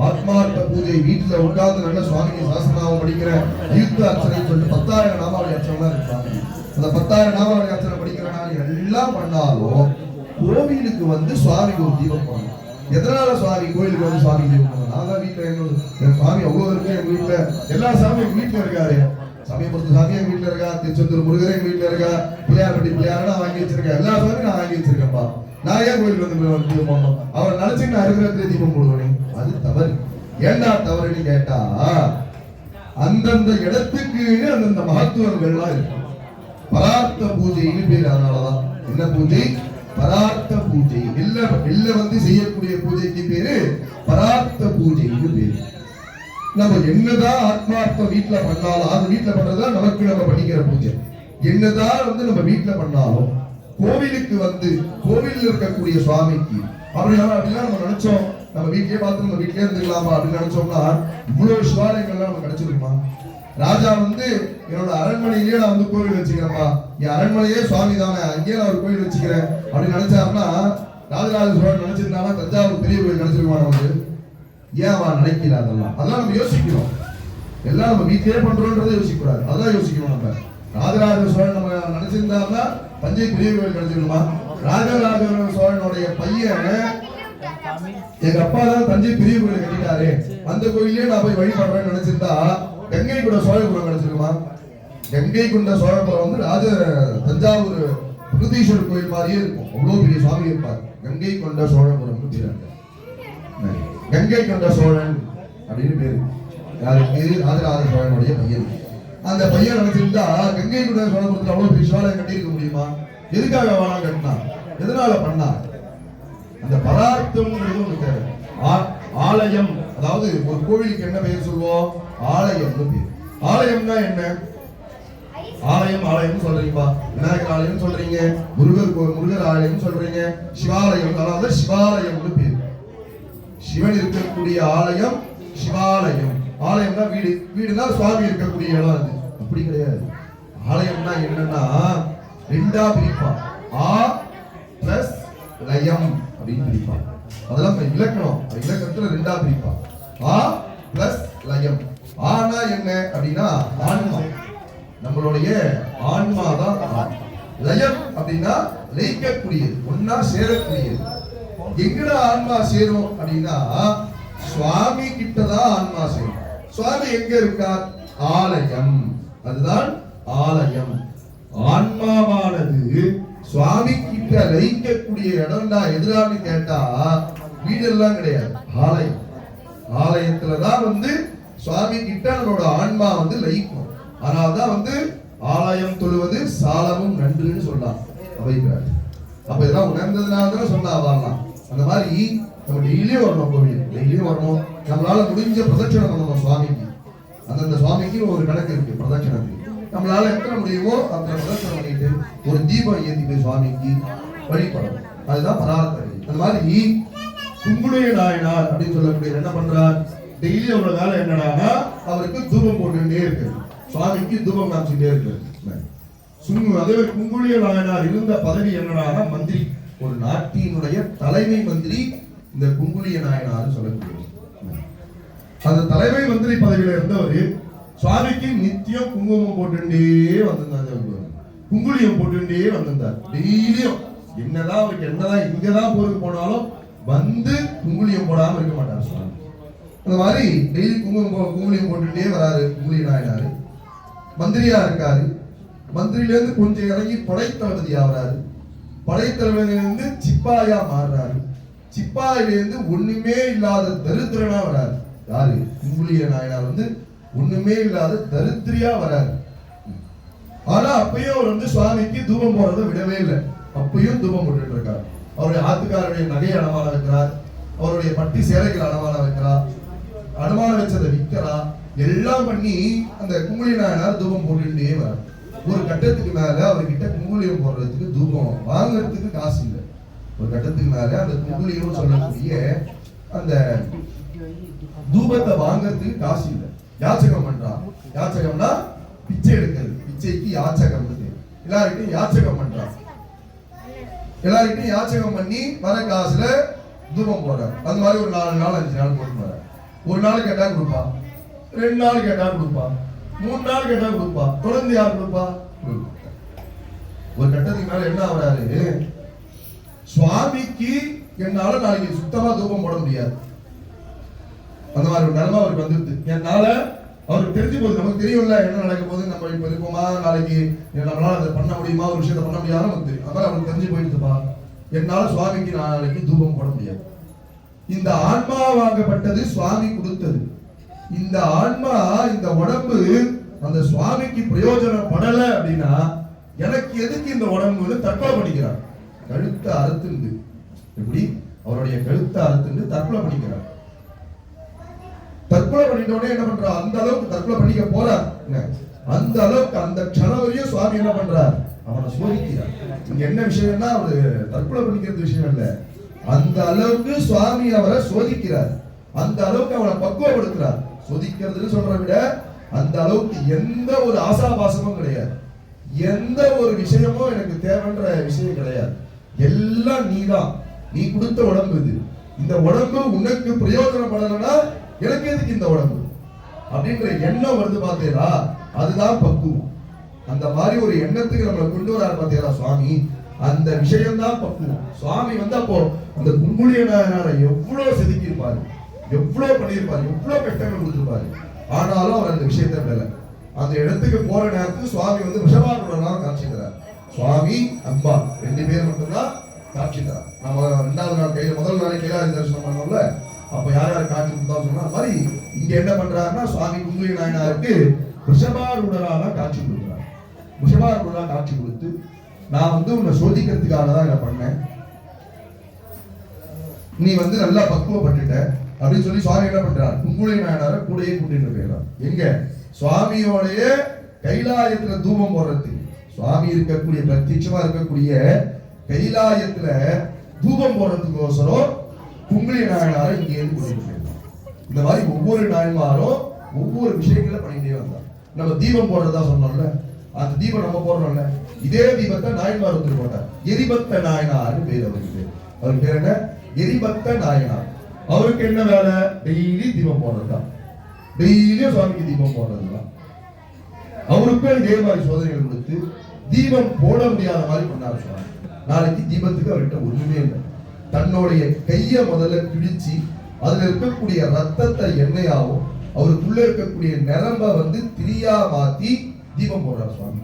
ஆத்மார்த்த பூஜை வீட்டுல உட்கார்ந்து நல்ல சுவாமிக்கு சாசனாவும் படிக்கிற தீர்த்த அர்ச்சனை சொல்லிட்டு 10,000 நாமாவளி அர்ச்சனை இருப்பாங்க. அந்த 10,000 நாமாவளி அர்ச்சனை படிக்கிறனால எல்லாம் பண்ணாலும் கோவிலுக்கு சுவாமிக்கு ஒரு தீபம் போடணும். எதனால சுவாமி கோயிலுக்கு சுவாமிக்கு தீபம் போடணும்? நான் தான் வீட்டுல என் சுவாமி அவ்வளவு இருக்கு, எங்க வீட்டுல எல்லா சாமியும் எங்க வீட்டுல இருக்காரு. சாமியை பொறுத்த சாமி எங்க வீட்டுல இருக்கா, திருச்செந்தூர் முருகர் எங்க வீட்டுல இருக்கா, பிள்ளையார்பட்டி பிள்ளையார நான் வாங்கி வச்சிருக்கேன், எல்லா சாமியும் நான் வாங்கி வச்சிருக்கேன்ப்பா. நான் ஏன் கோயிலுக்கு தீபம் போடணும்? அவர் நினைச்சு நான் இருக்கிற தீபம் போடுவேன். அது தவறு. ஏண்டா தவறுன்னு கேட்டா, அந்தந்த இடத்துக்கு அந்தந்த மகத்துவங்கள்லாம் இருக்கு. பரார்த்த பூஜைன்னு பேர். அதனாலதான் என்ன பூஜை? பரார்த்த பூஜை. இல்ல செய்யக்கூடிய பூஜைக்கு பேரு பரார்த்த பூஜைன்னு பேரு. நம்ம என்னதான் ஆத்மார்த்தம் வீட்டுல பண்ணாலும், அது வீட்டுல பண்றதா நமக்கு நம்ம பண்ணிக்கிற பூஜை. என்னதான் நம்ம வீட்டுல பண்ணாலும் கோவிலுக்கு கோவிலில் இருக்கக்கூடிய சுவாமிக்கு அப்படிலாம் நம்ம நினைச்சோம், நம்ம வீட்லயே பார்த்து நம்ம வீட்லயே இருந்துக்கலாமா அப்படின்னு நினைச்சோம்னா இவ்வளவு சிவாலயங்கள்லாம் நம்ம கிடைச்சிருக்குமா? ராஜா என்னோட அரண்மனையிலேயே நான் கோவில் வச்சுக்கிறேன்ப்பா, என் அரண்மனையே சுவாமி தானே, அங்கேயே நான் ஒரு கோயில் வச்சுக்கிறேன் அப்படின்னு நினைச்சாருன்னா, ராஜராஜ சோழன் நினைச்சிருந்தானா தஞ்சாவூர் பெரிய கோயில் கிடைச்சிருக்குமா நமக்கு? ஏன் அவன் நினைக்கல? அதெல்லாம் நம்ம யோசிக்கணும். எல்லாம் நம்ம வீட்லயே பண்றோன்றதை யோசிக்க கூடாது, அதான் யோசிக்கணும். நம்ம ராஜராஜ சோழன் நம்ம நினைச்சிருந்தாருன்னா தஞ்சை பெரிய கோயில் கிடைச்சிருக்குமா? ராஜராஜ சோழனுடைய பையன் எங்க அப்பா தான் தஞ்சை பெரிய கோயில் கட்டிட்டாரு, அந்த கோயிலே நான் போய் வழிபடுறேன்னு நினைச்சிருந்தா கங்கை கொண்ட சோழபுரம் கிடைச்சிருக்குமா? கங்கை கொண்ட சோழபுரம் தஞ்சாவூர் பிரகதீஸ்வரர் கோயில் மாதிரியே இருக்கும், அவ்வளவு பெரிய சுவாமி இருப்பார். கங்கை கொண்ட சோழபுரம் பேரு. கங்கை கொண்ட சோழன் அப்படின்னு பேரு. யாருக்கு? ராஜராஜ சோழனுடைய பையன். அந்த பையன் நினைச்சிருந்தா கங்கை கொண்ட சோழபுரத்துல அவ்வளவு பெரிய சிவாலயம் கட்டியிருக்க முடியுமா? எதுக்காக வேணாம் கட்டினா? எதனால பண்ணா? அந்த பரார்த்தம் ஆலயம். அதாவது ஒரு கோவிலுக்கு என்ன பெயர் சொல்லுவோம்? ஆலயம் பேர். ஆலயம்னா என்ன? ஆலயம் சொல்றீங்கப்பா, விநாயகர் ஆலயம் சொல்றீங்க, முருகர் ஆலயம் சொல்றீங்க, சிவாலயம், அதாவது சிவாலயம் பேர். சிவன் இருக்கக்கூடிய ஆலயம் சிவாலயம். ஆலயம்னா வீடு, வீடுனா சுவாமி இருக்கக்கூடிய இடம் அது. அப்படி கிடையாது. ஆலயம்னா என்னன்னா ரெண்டா பிரிப்பான். ஆ பிளஸ் லயம் அப்படின்னு பிரிப்பான். அதெல்லாம் இலக்கணம். இலக்கணத்துல ரெண்டா பிரிப்பான். ஆ பிளஸ் லயம். ஆனா என்ன அப்படின்னா ஆன்மா, நம்மளுடைய ஆன்மா தான் ஆ. லயம் அப்படின்னா லயிக்கக்கூடியது, ஒன்னா சேரக்கூடியது. எங்கட ஆன்மா சேரும் அப்படின்னா சுவாமி கிட்டதான் ஆன்மா சேரும். சுவாமி எங்க இருக்கார்? ஆலயம். அதுதான் ஆலயம். ஆன்மாவானது சுவாமி கிட்ட லயிக்கக்கூடிய இடம்டா எதிரான்னு கேட்டா வீடெல்லாம் கிடையாது, ஆலயம். ஆலயத்துலதான் சுவாமி கிட்ட நம்மளோட ஆன்மா லயிக்கும். அதனால்தான் ஆலயம் தொழுவது சாலமும் நன்றுன்னு சொல்லலாம் வைக்கிறார். அப்ப இதெல்லாம் உணர்ந்ததுனால சொன்னா வரலாம். அந்த மாதிரி நம்ம டெய்லியும் வரணும் கோவில், டெய்லியும் வரணும். நம்மளால முடிஞ்ச பிரதட்சணம் பண்ணணும் சுவாமிக்கு. அந்தந்த சுவாமிக்கு ஒரு கணக்கு இருக்கு பிரதட்சணத்துக்கு. நம்மளால எத்தனை முடியுமோ அந்த பிரதட்சணம் பண்ணிட்டு ஒரு தீபம் ஏற்றிட்டு சுவாமிக்கு வழிபடணும். அதுதான் பராத்தரை. அந்த மாதிரி குங்குளிய நாயனார் அப்படின்னு சொல்லக்கூடிய என்ன பண்றார்? டெய்லி அவரோட வேலை என்னடானா அவருக்கு தூபம் போட்டுட்டே இருக்கு, சுவாமிக்கு தூபம் காமிச்சுட்டே இருக்கு. அதே குங்குளிய நாயனார் இருந்த பதவி என்னடானா மந்திரி, ஒரு நாட்டினுடைய தலைமை மந்திரி இந்த குங்குளிய நாயனார் சொல்லக்கூடிய. அந்த தலைமை மந்திரி பதவியில இருந்தவர் சுவாமிக்கு நித்தியம் குங்குமம் போட்டுட்டே வந்திருந்தார், குங்குளியம் போட்டுட்டே வந்திருந்தார். டெய்லியும் என்னதான் அவருக்கு என்னதான் இங்கதான் போருக்கு போனாலும் குங்குளியம் போடாம இருக்க மாட்டார் சுவாமி. அந்த மாதிரி டெய்லி குங்குளியம் போட்டுட்டே வராரு குங்குளிய நாயனாரு. மந்திரியா இருக்காரு. மந்திரியில இருந்து கொஞ்சம் இறங்கி படைத்தளபதி ஆகிறாரு. படைத்தளபதியிலிருந்து சிப்பாயா மாறுறாரு. சிப்பாயிலிருந்து ஒண்ணுமே இல்லாத தரித்திரனா வராரு. யாரு? குங்குளிய நாயனார் ஒண்ணுமே இல்லாத தரித்திரியா வராரு. ஆனா அப்பயும் அவர் சுவாமிக்கு தூபம் போறதை விடவே இல்லை. அப்பயும் தூபம் போட்டுட்டு இருக்காரு. அவருடைய ஆத்துக்காரருடைய நகையை அடமானம் வைக்கிறார், அவருடைய பட்டி சேலைகள் அடமானம் வைக்கிறார், அடமானம் வச்சதை விற்கிறா, எல்லாம் பண்ணி அந்த குங்குளிய நாயனார் தூபம் போட்டுட்டே வரார். ஒரு கட்டத்துக்கு மேல அவர்கிட்ட குங்குளியம் போடுறதுக்கு தூபம் வாங்குறதுக்கு காசு இல்லை. ஒரு கட்டத்துக்கு மேல அந்த குங்குளியம் சொல்லக்கூடிய அந்த தூபத்தை வாங்குறதுக்கு காசு இல்லை. யாச்சகம் பண்றான். யாச்சகம்னா பிச்சை எடுக்கிறது. பிச்சைக்கு யாச்சகம். எல்லாருக்கும் யாச்சகம் பண்றான். எல்லாருக்கும் யாச்சகம் பண்ணி வர காசுல தூபம் போடுறாரு. அந்த மாதிரி ஒரு 4 நாள் 5 நாள் போட்டு போறாரு. ஒரு நாள் கேட்டா கொடுப்பா, 2 நாள் கேட்டா கொடுப்பா, 3 நாள் கேட்டா கொடுப்பா, தொடர்ந்து யார் கொடுப்பா? ஒரு கட்டத்துக்கு மேல என்ன ஆகுறாரு? சுவாமிக்கு என்னால நாளைக்கு சுத்தமா தூபம் போட முடியாது. அந்த மாதிரி ஒரு நிலைமை அவருக்கு வந்துருது. என்னால அவருக்கு தெரிஞ்சு போகுது. நமக்கு தெரியும்ல என்ன நடக்க போகுது, நம்ம இப்ப இருப்போமா, நாளைக்கு நம்மளால அதை பண்ண முடியுமா, ஒரு விஷயத்த பண்ண முடியாது நமக்கு தெரியும். அதான் அவருக்கு தெரிஞ்சு போயிடுச்சுப்பா, என்னால சுவாமிக்கு நாளைக்கு தூபம் போட முடியாது. இந்த ஆன்மா வாங்கப்பட்டது சுவாமி கொடுத்தது. இந்த ஆன்மா, இந்த உடம்பு அந்த சுவாமிக்கு பிரயோஜனப்படல அப்படின்னா எனக்கு எதுக்கு இந்த உடம்புன்னு தற்கொலை பண்ணிக்கிறார். கழுத்தை அறுத்துண்டு, எப்படி அவருடைய கழுத்தை அறுத்துண்டு தற்கொலை பண்ணிக்கிறார். தற்கொலை பண்ணிட்டோடனே என்ன பண்றா? அந்த அளவுக்கு தற்கொலை பண்ணிக்க போறார். அந்த அளவுக்கு அந்த க்ஷணவரையும் சுவாமி என்ன பண்றார்? அவனை சோதிக்கிறார். இங்க என்ன விஷயம்னா அவரு தற்கொலை பண்ணிக்கிறது விஷயம் இல்ல, அந்த அளவுக்கு சுவாமி அவரை சோதிக்கிறார். அந்த அளவுக்கு அவனை பக்குவப்படுத்துறார். சோதிக்கிறதுன்னு சொல்றதை விட அந்த அளவுக்கு எந்த ஒரு ஆசாபாசமும் கிடையாது, எந்த ஒரு விஷயமும் எனக்கு தேவைன்ற விஷயம் கிடையாது. எல்லாம் நீதான், நீ கொடுத்த உடம்பு இது. இந்த உடம்பு உனக்கு பிரயோஜனப்படலைன்னா எனக்கு எதுக்கு இந்த உடம்பு அப்படின்ற எண்ணம் வருது பார்த்தீங்களா? அதுதான் பக்குவம். அந்த மாதிரி ஒரு எண்ணத்துக்கு நம்மளை கொண்டு வராரு பார்த்தீங்களா சுவாமி? அந்த விஷயம் தான் பக்குவம். சுவாமி அப்போ அந்த குங்குளிய நாயனாரை எவ்வளவு செதுக்கியிருப்பாரு, எவ்வளவு பண்ணியிருப்பாரு, எவ்வளவு கஷ்டங்கள் கொடுத்திருப்பாரு. ஆனாலும் அவர் அந்த விஷயத்தை விடல. அந்த இடத்துக்கு போற நேரத்துக்கு சுவாமி ரிஷபாரூடனாக காட்சி தரார். சுவாமி அம்பா 2 பேர் மட்டும்தான் காட்சி தரார். நம்ம 2வது நாள் கையில, முதல் நாளை கைலாய தரிசனம் பண்ணோம்ல, அப்ப யார் யார் காட்சி கொடுத்தா சொன்னா அது மாதிரி இங்க என்ன பண்றாருன்னா சுவாமி குங்குளிய நாயனாருக்கு ரிஷபாரூடனாக காட்சி கொடுக்குறார். ரிஷபாரூடனாக காட்சி கொடுத்து நான் உன்னை சோதிக்கிறதுக்காக தான் இதை பண்ணேன், நீ நல்லா பக்குவப்பட்டுட்ட அப்படின்னு சொல்லி சுவாமி என்ன பண்றார்? குங்குளிய நாயனார கூடையே கூட்டிட்டு போயிடறார். எங்க? சுவாமியோடைய கைலாயத்துல தூபம் போடுறதுக்கு. சுவாமி இருக்கக்கூடிய பிரத்யட்சமா இருக்கக்கூடிய கைலாயத்துல தூபம் போடுறதுக்கோசரம் குங்குளிய நாயனாரை இங்கே இருந்து கூட்டிட்டு போயிடலாம். இந்த மாதிரி ஒவ்வொரு நாயன்மாரும் ஒவ்வொரு விஷயங்களை பண்ணிட்டே வந்தார். நம்ம தீபம் போடுறதா சொன்னோம்ல, அந்த தீபம் நம்ம போடுறோம்ல, இதே தீபத்தை நாயன்மார் ஒருத்தர் போட்டார். எரிபக்த நாயனார் பேர் அவருக்கு. அவர் பேர் என்ன? எரிபக்த நாயனார். அவருக்கு என்ன வேலை? டெய்லி தீபம் போடுறதுதான், டெய்லியும் சுவாமிக்கு தீபம் போடுறதுதான். அவருக்கும் இதே மாதிரி சோதனைகள் கொடுத்து தீபம் போட முடியாத மாதிரி பண்ணார் சுவாமி. நாளைக்கு தீபத்துக்கு அவர்கிட்ட ஒண்ணுமே இல்லை. தன்னுடைய கைய முதல்ல கிழிச்சு அதுல இருக்கக்கூடிய ரத்தத்தை எண்ணெயாவும் அவருக்குள்ள இருக்கக்கூடிய நரம்ப வந்து திரியா மாத்தி தீபம் போடுறார் சுவாமி.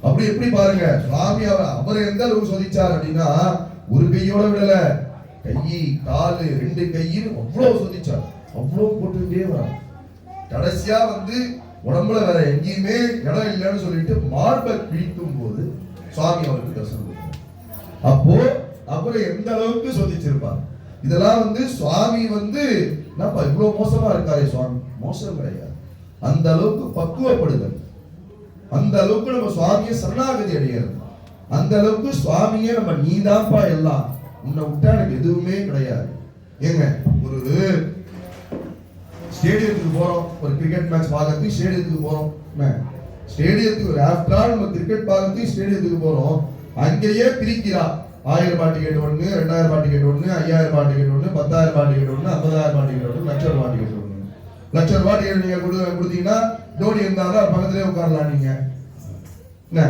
அப்படி எப்படி பாருங்க சுவாமி அவரை எந்த அளவுக்கு சோதிச்சார் அப்படின்னா, ஒரு கையோட விடல, கை காலு ரெண்டு கையும் அவ்வளவு சோதிச்சார். அவ்வளவு போட்டுட்டே வரார். கடைசியா வந்து உடம்புல வேற எங்கேயுமே இடம் இல்லைன்னு சொல்லிட்டு மார்பை கிழிக்கும் போது சுவாமி அவருக்கு தரிசனம் கொடுத்தார். அப்போ அவரை எந்த அளவுக்கு சோதிச்சிருப்பார். இதெல்லாம் வந்து சுவாமி வந்து நம்ம இவ்வளவு மோசமா இருக்காரே சுவாமி, மோசம் கிடையாது. அந்த அளவுக்கு பக்குவப்படுதல், அந்த அளவுக்கு நம்ம சுவாமியை சரணாகதி அடையிறது, அந்த அளவுக்கு சுவாமியே நம்ம நீதான்ப்பா எல்லாம், உன்னை விட்டா எனக்கு எதுவுமே கிடையாது. ஏங்க ஒரு ஸ்டேடியத்துக்கு போறோம், ஒரு கிரிக்கெட் மேட்ச் பார்க்கறதுக்கு ஸ்டேடியத்துக்கு போறோம். ஸ்டேடியத்துக்கு ஆஃப்டர் ஆல் நம்ம கிரிக்கெட் பார்க்கறதுக்கு ஸ்டேடியத்துக்கு போறோம். அங்கேயே பிரிக்கிறா, 1000 ரூபாய் டிக்கெட் ஒன்று, 2000 ரூபாய் டிக்கெட் ஒன்று, 5000 ரூபாய் டிக்கெட் ஒன்று, 10000 ரூபாய் டிக்கெட் ஒன்று, 50000 ரூபாய் டிக்கெட் ஒன்று, 1,00,000 ரூபாய் டிக்கெட் ஒன்று. 1,00,000 ரூபாய் டிக்கெட் நீங்க கொடுத்தீங்கன்னா தோனி இருந்தாலும் பக்கத்திலே உட்காரலாம். நீங்க என்ன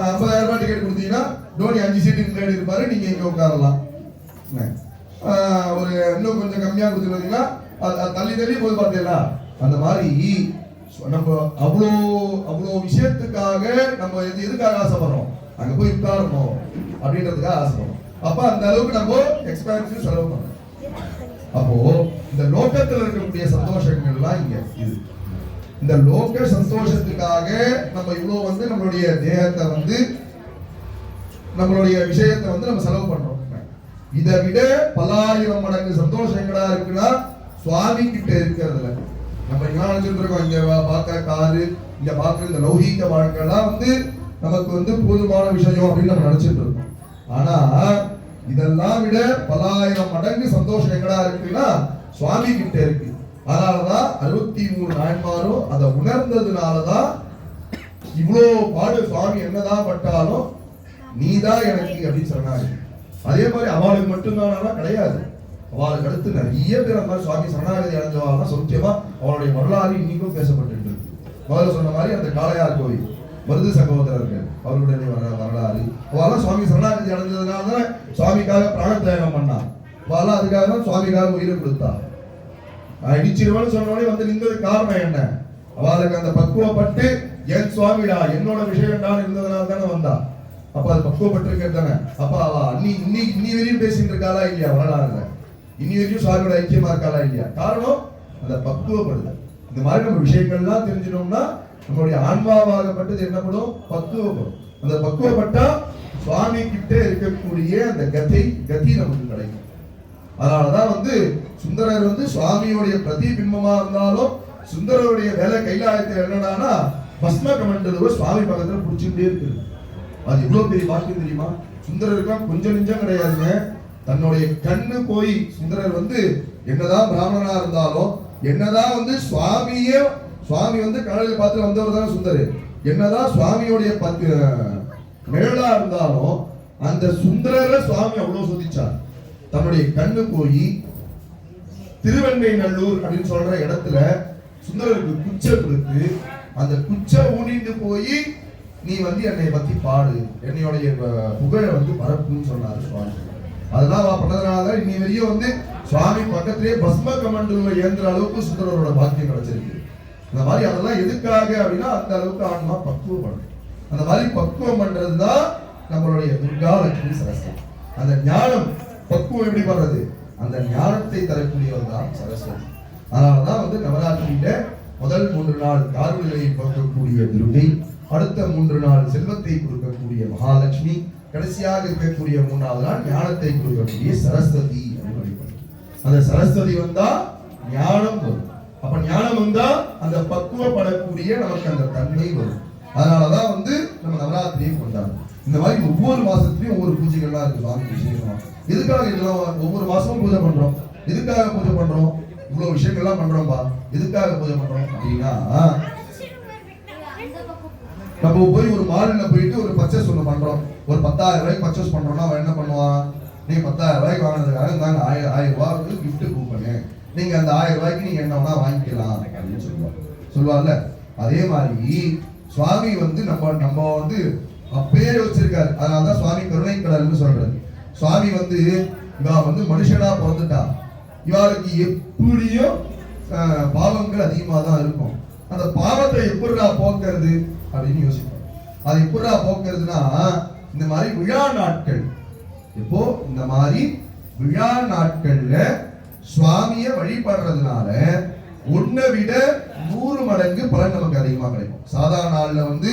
50,000 ரூபாய் டிக்கெட் கொடுத்தீங்கன்னா தோனி 5 சீட்டுக்கு முன்னாடி இருப்பாரு, நீங்க இங்க உட்காரலாம். ஒரு இன்னும் கொஞ்சம் கம்மியா கொடுத்துருந்தீங்கன்னா தள்ளி தள்ளி போது பார்த்தீங்களா. அந்த மாதிரி நம்ம அவ்வளோ விஷயத்துக்காக நம்ம எதுக்காக ஆசைப்படுறோம், அங்க போய் உட்காரணும் அப்படின்றதுக்காக ஆசைப்படுறோம். அப்ப அந்த அளவுக்கு நம்ம எக்ஸ்பென்சிவ் செலவு பண்ணணும். அப்போ இந்த லோகத்துல இருக்கக்கூடிய சந்தோஷங்கள்லாம் இங்க இது, இந்த லோக சந்தோஷத்துக்காக நம்ம இவ்வளவு வந்து நம்மளுடைய தேகத்தை வந்து நம்மளுடைய விஷயத்தை வந்து நம்ம செலவு பண்றோம். இதை விட பல்லாயிரம் மடங்கு சந்தோஷம் எங்கடா இருக்குன்னா சுவாமி கிட்ட இருக்கிறதுல. நம்ம என்ன நினைச்சிட்டு இருக்கோம், இங்க பார்க்க காரு, இங்க பார்க்க இந்த லௌகீக வாழ்க்கைலாம் வந்து நமக்கு வந்து போதுமான விஷயம் அப்படின்னு நம்ம நினைச்சிட்டு இருக்கோம். ஆனா இதெல்லாம் விட பல்லாயிரம் மடங்கு சந்தோஷம் எங்கடா இருக்குன்னா சுவாமி கிட்ட இருக்கு. அதனாலதான் 63 நாயன்மாரும் அதை உணர்ந்ததுனாலதான் இவ்வளோ பாடு சுவாமி என்னதான் பட்டாலும் நீதான் எனக்கு அப்படின்னு சொன்னாரு. அதே மாதிரி அவளுக்கு மட்டும்தான் கிடையாது, அவளுக்கு அடுத்து நிறைய பேர் அந்த மாதிரி சுவாமி சரணாகதி அடைஞ்சவாள்னா சௌக்கியமா அவளுடைய வரலாறு இன்னைக்கும் பேசப்பட்டு இருக்கு. முதல்ல சொன்ன மாதிரி அந்த காளையார் கோவில் மருது சகோதரர்கள் அவர்களுடைய வரலாறு, அவெல்லாம் சுவாமி சரணாகதி அடைஞ்சதுனால தான் சுவாமிக்காக பிராண தியாகம் பண்ணான். அவெல்லாம் அதுக்காக தான் சுவாமிக்காக உயிரை கொடுத்தா. இடிச்சிருவான்னு சொன்னோடனே வந்து நின்றதுக்கு காரணம் என்ன, அவளுக்கு அந்த பக்குவப்பட்டு என் சுவாமிடா என்னோட விஷயம்டான்னு இருந்ததுனால தானே வந்தா. அப்ப அது பக்குவப்பட்டிருக்கிறது தானே. அப்ப அவ இன்னி வரையும் பேசிட்டு இருக்காளா இல்லையா வரலாறுல, இன்னி வரையும் சுவாமியோட ஐக்கியமா இருக்காளா இல்லையா? காரணம் அந்த பக்குவப்படுதல். இந்த மாதிரி நம்ம விஷயங்கள்லாம் தெரிஞ்சிட்டோம்னா நம்மளுடைய ஆன்மாவாகப்பட்டது என்னப்படும், பக்குவப்படும். அந்த பக்குவப்பட்டா சுவாமி கிட்ட இருக்கக்கூடிய அந்த கதி நமக்கு கிடைக்கும். அதனாலதான் வந்து சுந்தரர் வந்து சுவாமியோடைய பிரதிபிம்பமா இருந்தாலும் சுந்தரருடைய வேலை கைலாயத்தில் என்னடானா பஸ்ம கமண்டலுவ சுவாமி பக்கத்துல பிடிச்சுட்டே இருக்கு. அது எவ்வளவு பெரிய பாக்கியம் தெரியுமா? சுந்தரருக்கும் கொஞ்சம் நெஞ்சம் கிடையாதுங்க. தன்னுடைய கண்ணு போய் சுந்தரர் வந்து என்னதான் பிராமணனா இருந்தாலும், என்னதான் வந்து சுவாமி வந்து கடலில் பார்த்து வந்தவர் தான் சுந்தரர், என்னதான் சுவாமியோடைய நிழலா இருந்தாலும் அந்த சுந்தரரை சுவாமி அவ்வளவு சோதிச்சார். தன்னுடைய கண்ணு போய் திருவெண்ணை நல்லூர் அப்படின்னு சொல்ற இடத்துல சுந்தரருக்கு குச்சை கொடுத்து அந்த குச்சை ஊனிட்டு போய் நீ வந்து என்னை பத்தி பாடு, என்னையோடைய புகழை வந்து பரப்புன்னு சொன்னாரு சுவாமி. அதெல்லாம் பண்ணதுனால இன்னி வரையும் வந்து சுவாமி பக்கத்திலேயே பஸ்ம கமண்டலுவை ஏந்திர அளவுக்கு சுந்தரரோட பாக்கியம் கிடைச்சிருக்கு. அந்த மாதிரி அதெல்லாம் எதுக்காக அப்படின்னா அந்த அளவுக்கு ஆன்மா பக்குவம் பண்ணும். அந்த மாதிரி பக்குவம் பண்றதுதான் நம்மளுடைய துர்கா லட்சுமி சரஸ்வதி. அந்த ஞானம் பக்குவம் எப்படி பண்றது, அந்த ஞானத்தை தரக்கூடியவர் தான் சரஸ்வதி. அதனாலதான் வந்து நவராத்திரியில முதல் 3 நாள் கார்விகளை பார்க்கக்கூடிய துர்கை, அடுத்த 3 நாள் செல்வத்தை கொடுக்கக்கூடிய மகாலட்சுமி, கடைசியாக இருக்கக்கூடிய 3வது நாள் ஞானத்தை கொடுக்கக்கூடிய சரஸ்வதி. அந்த சரஸ்வதி வந்தா ஞானம் வரும். அப்ப ஞானம் வந்தா அந்த பக்குவப்படக்கூடிய நமக்கு அந்த தன்மை வரும். அதனாலதான் வந்து நம்ம நவராத்திரியை கொண்டாடுறோம். இந்த மாதிரி ஒவ்வொரு மாசத்துலயும் ஒவ்வொரு பூஜைகள்லாம் இருக்கு சுவாமி விசேஷமா. எதுக்காக இதெல்லாம் ஒவ்வொரு மாசமும் பூஜை பண்றோம்? எதுக்காக பூஜை பண்றோம்? இவ்வளவு விஷயங்கள்லாம் பண்றோம்பா, எதுக்காக பூஜை பண்றோம் அப்படின்னா, நம்ம போய் ஒரு மாலில் போயிட்டு ஒரு பர்ச்சேஸ் ஒன்று பண்றோம், ஒரு 10,000 ரூபாய்க்கு பர்ச்சேஸ் பண்றோம்னா அவன் என்ன பண்ணுவான், நீங்க 10,000 ரூபாய்க்கு வாங்கினதுக்காக நாங்க 1000 ரூபாய்க்கு கிஃப்ட் கூப்பனு, நீங்க அந்த 1000 ரூபாய்க்கு நீங்க என்ன வேணா வாங்கிக்கலாம் அப்படின்னு சொல்லுவார்ல. அதே மாதிரி சுவாமி வந்து நம்ம வந்து அப்பயே வச்சிருக்காரு. அதனாலதான் சுவாமி கருணை கடல்னு சொல்றாரு. சுவாமி வந்து இவ வந்து மனுஷனா பிறந்துட்டா, இவளுக்கு எப்படியும் பாவங்கள் அதிகமா தான் இருக்கும். அந்த பாவத்தை எப்படிடா போக்குறது அப்படின்னு யோசிப்போம். அது எப்படிடா போக்குறதுன்னா, இந்த மாதிரி விழா நாட்கள், இப்போ இந்த மாதிரி விழா நாட்கள்ல சுவாமிய வழிபடுறதுனால ஒன்னை விட 100 மடங்கு பலன் நமக்கு அதிகமா கிடைக்கும். சாதாரண நாள்ல வந்து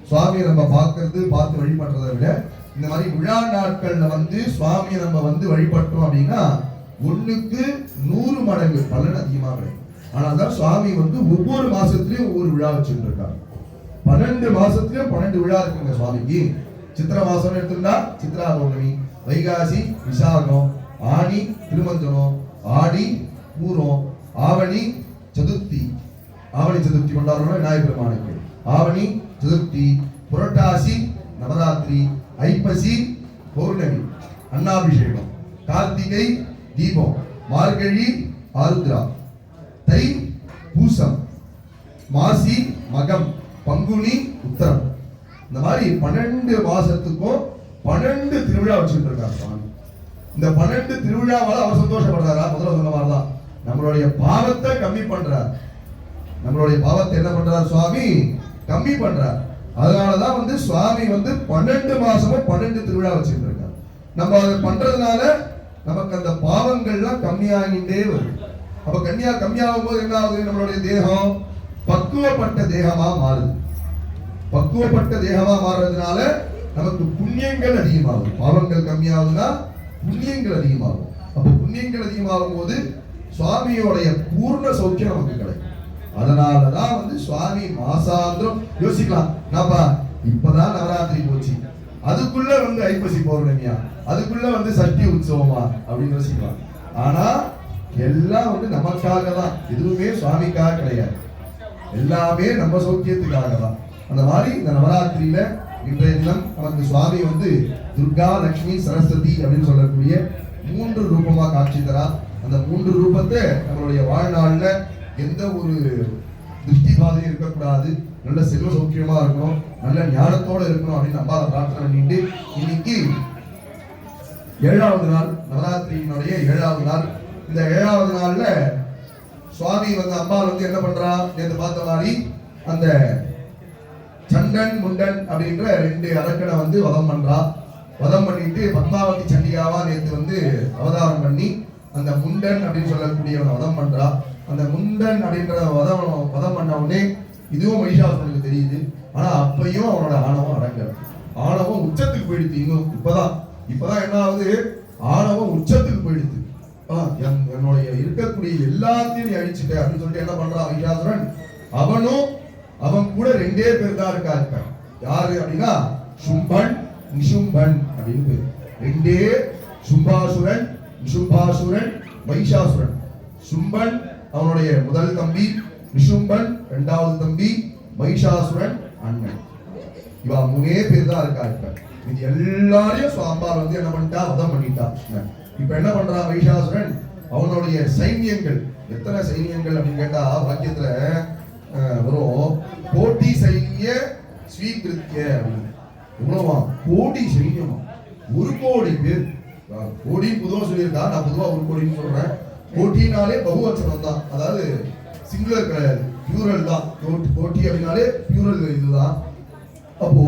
சுவாமியை நம்ம பார்த்து வழிபடுறதை விட இந்த மாதிரி விழா நாட்கள்ல வந்து சுவாமியை நம்ம வந்து வழிபட்டோம் அப்படின்னா 1க்கு 100 மடங்கு பலன் அதிகமா கிடைக்கும். ஆனாதான் சுவாமி வந்து ஒவ்வொரு மாசத்துலயும் ஒவ்வொரு விழா வச்சுட்டு இருக்காங்க. 12 மாசத்துலயும் 12 விழா இருக்குங்க சுவாமிக்கு. சித்திரை மாசம் எடுத்துட்டா சித்ரா பௌர்ணமி, வைகாசி விசாகம், ஆனி திருமஞ்சனம், ஆடி பூரம், ஆவணி சதுர்த்தி, ஆவணி சதுர்த்தி கொண்டாடுறோம் விநாயகர் பெருமானுக்கு, ஆவணி சதுர்த்தி, புரட்டாசி நவராத்திரி, ஐப்பசி பௌர்ணமி அன்னாபிஷேகம், கார்த்திகை தீபம், மார்கழி ஆருத்ரா, தை பூசம், மாசி மகம், பங்குனி உத்தரம். இந்த மாதிரி 12 மாசத்துக்கும் 12 திருவிழா வச்சுட்டு இருக்காங்க சுவாமி. இந்த 12 திருவிழாவால அவர் சந்தோஷப்படுறாரா? முதல்ல சொன்ன மாதிரிதான் நம்மளுடைய பாவத்தை கம்மி பண்றார். நம்மளுடைய பாவத்தை என்ன பண்றார் சுவாமி? கம்மி பண்றார். அதனாலதான் வந்து சுவாமி வந்து 12 மாசமும் 12 திருவிழா வச்சுட்டு இருக்கார். நம்ம அதை பண்றதுனால நமக்கு அந்த பாவங்கள்லாம் கம்மியாகிட்டே வருது. அப்ப கம்மியாகும் போது என்ன ஆகுது? நம்மளுடைய தேகம் பக்குவப்பட்ட தேகமா மாறுது. பக்குவப்பட்ட தேகமா மாறுறதுனால நமக்கு புண்ணியங்கள் அதிகமாகும். பாவங்கள் கம்மியாகுதுன்னா புண்ணியங்கள் அதிகமாகும். அப்ப புண்ணியங்கள் அதிகமாகும் போது சுவாமியோடைய பூர்ண சௌக்கியம் நமக்கு கிடைக்கும். அதனாலதான் வந்து சுவாமி மாசாந்திரம் யோசிக்கலாம், நாப்பா இப்பதான் நவராத்திரி போச்சு, அதுக்குள்ள வந்து ஐப்பசி பௌர்ணமியா, அதுக்குள்ள வந்து சஷ்டி உற்சவமா அப்படின்னு யோசிக்கலாம். ஆனா எல்லாம் வந்து நமக்காக தான், எதுவுமே சுவாமிக்காக கிடையாது, எல்லாமே நம்ம சௌக்கியத்துக்காக தான். அந்த மாதிரி இந்த நவராத்திரியில இன்றைய தினம் நமக்கு சுவாமி வந்து துர்கா, லட்சுமி, சரஸ்வதி அப்படின்னு சொல்லக்கூடிய 3 ரூபமா காட்சி தரா. அந்த 3 ரூபத்தை நம்மளுடைய வாழ்நாள்ல எந்த ஒரு திருஷ்டி பாதையும் இருக்கக்கூடாது, நல்ல செல்வ சௌக்கியமா இருக்கணும், நல்ல ஞானத்தோட இருக்கணும் அப்படின்னு நம்மளால பிரார்த்தனை பண்ணிட்டு இன்னைக்கு 7வது நாள், நவராத்திரியினுடைய 7வது நாள். இந்த 7வது நாள்ல சுவாமி வந்து அம்பாள் வந்து என்ன பண்றா? நேற்று பார்த்த மாதிரி அந்த சண்டன் முண்டன் அப்படின்ற 2 அரக்கனை வந்து வதம் பண்றா. வதம் பண்ணிட்டு பத்மாவதி சண்டிகாவா நேற்று வந்து அவதாரம் பண்ணி அந்த முண்டன் அப்படின்னு சொல்லக்கூடியவனை வதம் பண்றா. அந்த முண்டன் அப்படின்ற வதம் பண்ண உடனே இதுவும் மகிஷாசுரனுக்கு தெரியுது. ஆனா அப்பையும் அவனோட ஆணவம் அடங்கல. ஆணவம் உச்சத்துக்கு போயிடுது. இன்னும் இப்பதான் என்ன ஆகுது? ஆணவம் உச்சத்துக்கு போயிடுது. என்னுடைய இருக்கக்கூடிய எல்லாத்தையும் நீ அழிச்சுட்ட அப்படின்னு சொல்லிட்டு என்ன பண்றான் மகிஷாசுரன்? அவன் கூட 2 பேர் தான் இருக்காங்க. யாரு அப்படின்னா சும்பன், நிசும்பன் அப்படின்னு பேர். 2 சும்பாசுரன், நிசும்பாசுரன், மகிஷாசுரன். சும்பன் அவனுடைய முதல் தம்பி, நிசும்பன் 2வது தம்பி, மகிஷாசுரன் அண்ணன். இவா 3 பேர் தான் இருக்காங்க. இது எல்லாரையும் அம்பாள் வந்து என்ன பண்ணிட்டா? வதம் பண்ணிட்டா. இப்ப என்ன பண்றான் மகிஷாசுரன்? அவனுடைய சைன்யங்கள், எத்தனை சைன்யங்கள் அப்படின்னு கேட்டா வாக்கியத்துல வரும், கோடி சைன்ய ஸ்வீகிருத்திய அப்படின்னு. எவ்வளவா? கோடி சைன்யமா, 1 கோடி பேர். கோடி பொதுவா சொல்லியிருக்கா, நான் பொதுவா 1 கோடின்னு சொல்றேன். கோட்டினாலே பகுவச்சனம் தான், அதாவது சிங்குலர் கிடையாது, பியூரல் தான். கோட்டி அப்படின்னாலே பியூரல் இதுதான். அப்போ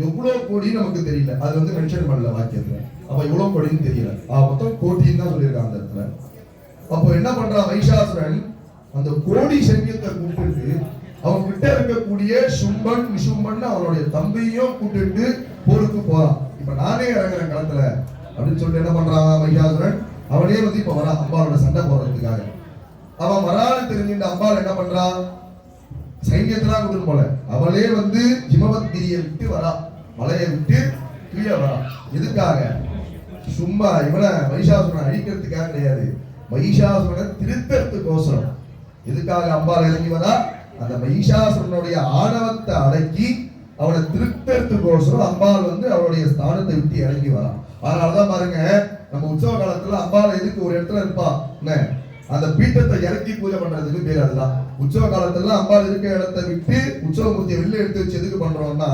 எவ்வளவு கோடி நமக்கு தெரியல, அது வந்து மென்ஷன் பண்ணல வாக்கியத்துல. அப்ப எவ்வளவு கோடின்னு தெரியல, மொத்தம் கோட்டின்னு தான் சொல்லியிருக்காங்க அந்த இடத்துல. அப்போ என்ன பண்றான் மகிஷாசுரன்? அந்த கோடி சைன்யத்தை கூப்பிட்டு அவன் கிட்ட இருக்கக்கூடிய சும்பன், நிசும்பன் அவனுடைய தம்பியும் கூப்பிட்டு போருக்கு போறான். இப்ப நானே இறங்குறேன் களத்துல அப்படின்னு சொல்லிட்டு என்ன பண்றான் மகிஷாசுரன்? அவனே வந்து இப்ப வரான் அம்பாளோட சண்டை போடுறதுக்காக. அவன் வரான்னு தெரிஞ்சுட்டு அம்பாள் என்ன பண்றான்? சைன்யத்தெல்லாம் கொடுத்து போல அவளே வந்து ஹிமவத்கிரியை விட்டு வரா, மலையை விட்டு கீழே வரா. எதுக்காக? சும்மா இவனை மகிஷாசுரனை அழிக்கிறதுக்காக கிடையாது. மகிஷாசுரனை திருத்தறதுக்கோசரம். எதுக்காக அம்பாள் இறங்கி வரா? அந்த மகிஷாசுரனுடைய ஆணவத்தை அடக்கி அவனை திருத்தறதுக்கோசரம் அம்பாள் வந்து அவருடைய ஸ்தானத்தை விட்டு இறங்கி வரா. அதனாலதான் பாருங்க, நம்ம உற்சவ காலத்துல அம்பாள் எதுக்கு ஒரு இடத்துல இருப்பா, அந்த பீட்டத்தை இறக்கி பூஜை பண்றதுக்கு பேர் அதுதான். உற்சவ காலத்துல அம்பாள் இருக்க இடத்தை விட்டு உற்சவ மூர்த்தியை வெளில எடுத்து வச்சு எதுக்கு பண்றோம்னா,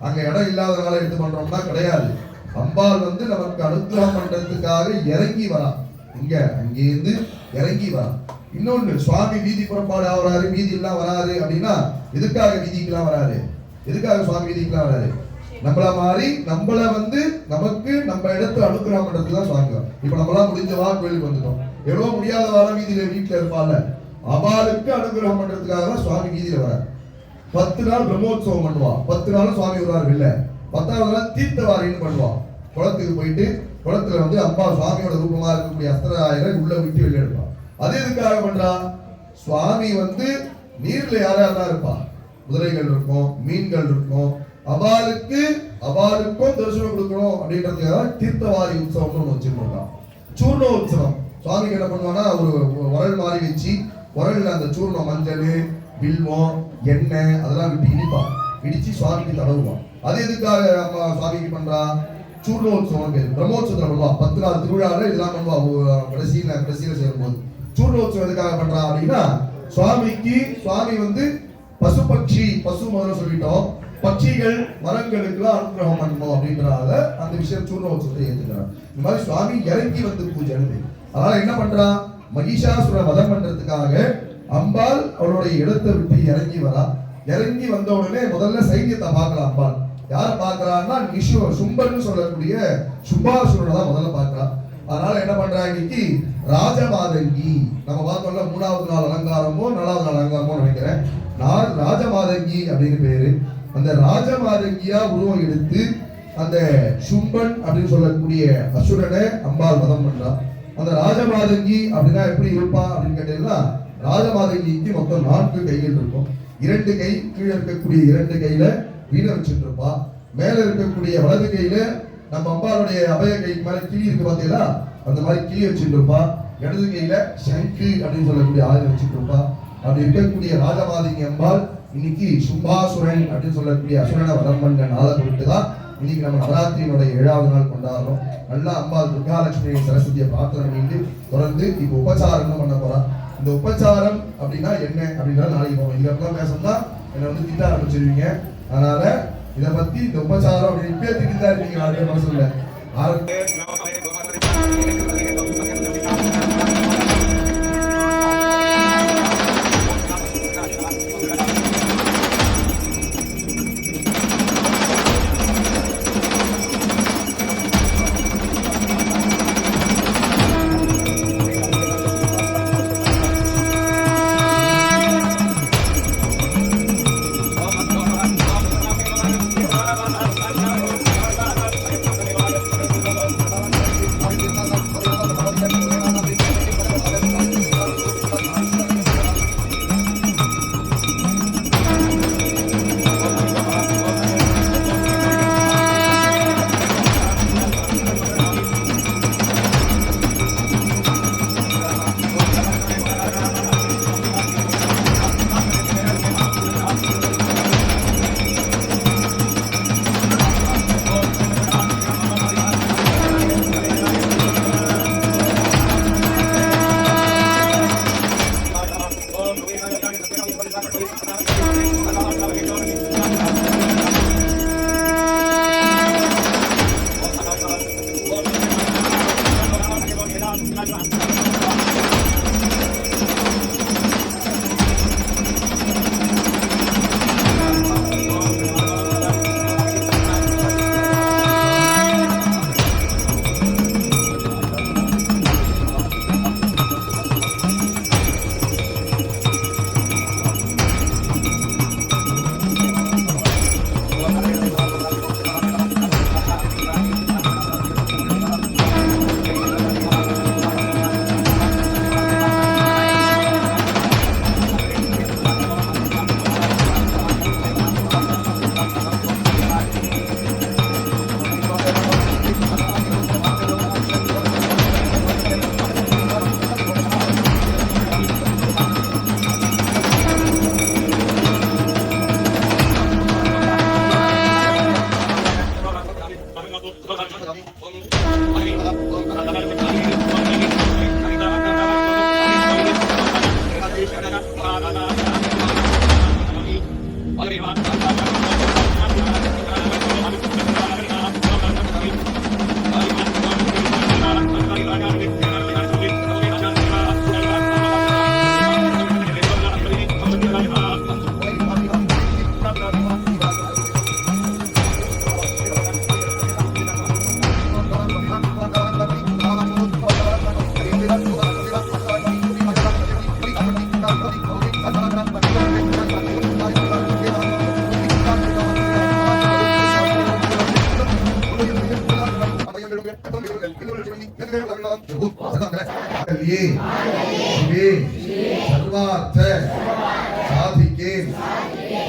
அங்க இடம் இல்லாதனால எடுத்து பண்றோம்னா கிடையாது. அம்பாள் வந்து நமக்கு அனுகிரகம் பண்றதுக்காக இறங்கி வரா. இங்க அங்கேருந்து இறங்கி வரா. இன்னொன்னு, சுவாமி வீதி புறப்பாடு ஆகிறாரு, வீதி எல்லாம் வராரு அப்படின்னா எதுக்காக வீதிக்கெல்லாம் வராரு? எதுக்காக சுவாமி வீதிக்கெல்லாம் வராரு? நம்மள மாதிரி நம்மள வந்து நமக்கு நம்ம இடத்துல அனுகிரகம் பண்றதுக்கு தான் சுவாமி. இப்ப நம்மளாம் முடிஞ்சவா கோயிலுக்கு வந்துட்டோம், எவ்வளவு முடியாதவார வீதியில வீட்டுல இருப்பால, அபாலுக்கு அனுகிரகம் பண்றதுக்காக தான் சுவாமி வீதியில வர. 10 நாள் பிரம்மோற்சவம் பண்ணுவா, 10 நாள் சுவாமி வருவார் இல்ல, 10வது நாள் தீர்த்தவாரின்னு பண்ணுவா. குளத்துக்கு போயிட்டு குளத்துல வந்து அம்மா சுவாமியோட ரூபமா இருக்கக்கூடிய அஸ்திராயிரை உள்ள விட்டு வெளியே எடுப்பா. அது எதுக்காக பண்றா? சுவாமி வந்து நீர்ல யாரெல்லாம் இருப்பா, குதிரைகள் இருக்கும், மீன்கள் இருக்கும், அபாலுக்கும் தரிசனம் கொடுக்கணும் அப்படின்றதுக்காக தீர்த்தவாரி உற்சவம்னு ஒன்று வச்சிருக்கோம். சூர்ண உற்சவம். சுவாமிக்கு என்ன பண்ணுவாங்கன்னா ஒரு உரல் மாதிரி வச்சு உரல்ல அந்த சூர்ணம், மஞ்சள், வில்வம், எண்ணெய் அதெல்லாம் விட்டு இடிப்பான். இடிச்சு சுவாமிக்கு தடவுவான். அது எதுக்காக அம்மா சுவாமிக்கு பண்றா? சூர்ணோத்சவம் பேரு. பிரம்மோற்சவத்துல பண்ணுவா. 10 நாள் திருவிழாவில் இதெல்லாம் பண்ணுவா. கடைசியில சேரும்போது சூர்ணோத்சவம் எதுக்காக பண்றா அப்படின்னா, சுவாமி வந்து பசு பட்சி, பசு முதல்ல சொல்லிட்டோம், பட்சிகள் மரங்களுக்குலாம் அனுகிரகம் பண்ணணும் அப்படின்றதால அந்த விஷயம் சூர்ணோத்சவத்தை ஏற்றுக்கிறார். இந்த மாதிரி சுவாமி இறங்கி வந்து பூஜை. அதனால என்ன பண்றா? மகிஷாசுர வதம் பண்றதுக்காக அம்பாள் அவருடைய இடத்தை விட்டு இறங்கி வரா. இறங்கி வந்த உடனே முதல்ல சைன்யத்தை பார்க்கலாம். அம்பாள் யார பாக்குறான்னா, சும்பன்னு சொல்லக்கூடிய சும்பாசுரனை தான் முதல்ல பாக்குறா. அதனால என்ன பண்றா, இன்னைக்கு ராஜமாதங்கி, நம்ம பார்த்தோம்ல 3வது நாள் அலங்காரமோ 4வது நாள் அலங்காரமோ நினைக்கிறேன், ராஜமாதங்கி அப்படின்னு பேரு. அந்த ராஜமாதங்கியா உருவம் எடுத்து அந்த சும்பன் அப்படின்னு சொல்லக்கூடிய அசுரனை அம்பாள் வதம் பண்றா. அந்த ராஜமாதங்கி அப்படின்னா எப்படி இருப்பா அப்படின்னு கேட்டீங்கன்னா, ராஜமாதங்கிக்கு மொத்தம் 4 கைகள் இருக்கும். 2 கை கீழே இருக்கக்கூடிய 2 கையில வீணை வச்சுட்டு இருப்பா. மேல இருக்கக்கூடிய வலது கையில நம்ம அம்பாளுடைய அபய கைக்கு மேல கிளி இருக்கு பாத்தீங்களா, அந்த மாதிரி கிளி வச்சுட்டு இருப்பா. இடது கையில சங்கு அப்படின்னு சொல்லக்கூடிய ஆயுதம் வச்சுட்டு இருப்பா. அப்படி இருக்கக்கூடிய ராஜமாதங்கி அம்பாள் இன்னைக்கு சும்பாசுரன் அப்படின்னு சொல்லக்கூடிய அசுரனை வதம் பண்ண நாளை குறித்து தான் இன்னைக்கு நம்ம நவராத்திரியினுடைய 7வது நாள் கொண்டாடுறோம். நல்லா அம்பாள் துர்காலட்சுமி சரஸ்வதியை பிரார்த்தனை பண்ணி தொடர்ந்து இப்போ உபச்சாரம் பண்ண போறா. இந்த உபச்சாரம் அப்படின்னா என்ன அப்படின்னா நாளைக்கு போவோம். இதுக்கப்புறம் பேசணும்னா என்னை வந்து திட்ட ஆரம்பிச்சிருவீங்க. அதனால இதை பத்தி இந்த உபச்சாரம் அப்படின்னு இப்பயே திட்டா இருக்கீங்க நிறைய மனசுல शिवे सर्वार्थ साधिके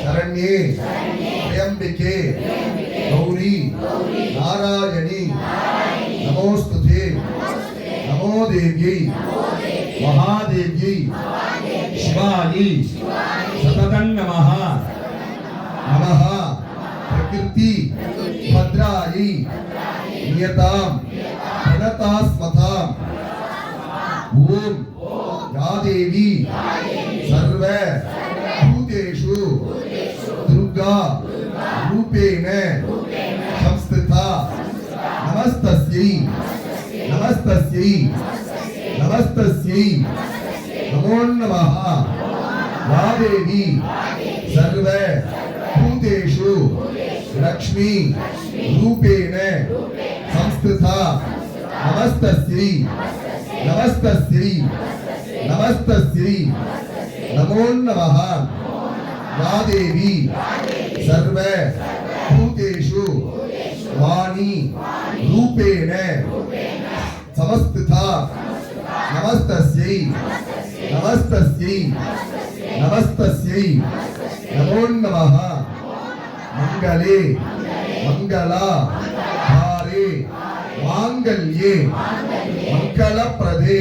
शरण्ये त्र्यंबके गौरी नारायणी नमोस्तुते नमो देव्यै महादेव्यै शिवायै सततं नमः नमः प्रकृति भद्रायै नियतां प्रणतास्मताम् ओम या देवी सर्व भूतेषु दुर्गा रूपेण संस्थिता नमस्तस्यै नमस्तस्यै नमस्तस्यै नमो नमः या देवी सर्व भूतेषु लक्ष्मी रूपेण संस्थिता नमस्तस्यै नमस्तस्यै नमस्तस्यै नमो नमः या देवी सर्व भूतेषु वाणी रूपेण समस्थिता नमस्तस्यै नमस्तस्यै नमस्तस्यै नमो नमः मंगले मंगला हारे मांगल्ये मंगलप्रदे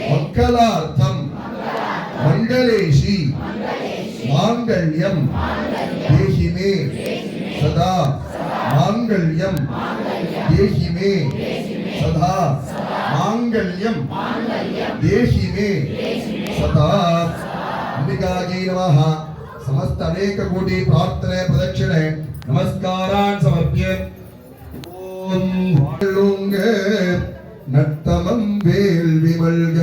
मंगलार्थम मंगलेशी मांगल्यम देहि मे सदा मांगल्यम देहि मे सदा मांगल्यम देहि मे सदा अंबिकायै नमः समस्त अनेक कोटि प्रार्थने प्रदक्षिणे नमस्कारान् समर्प्य ओम वाழுங்க நத்தமம் வேள்வி மல்க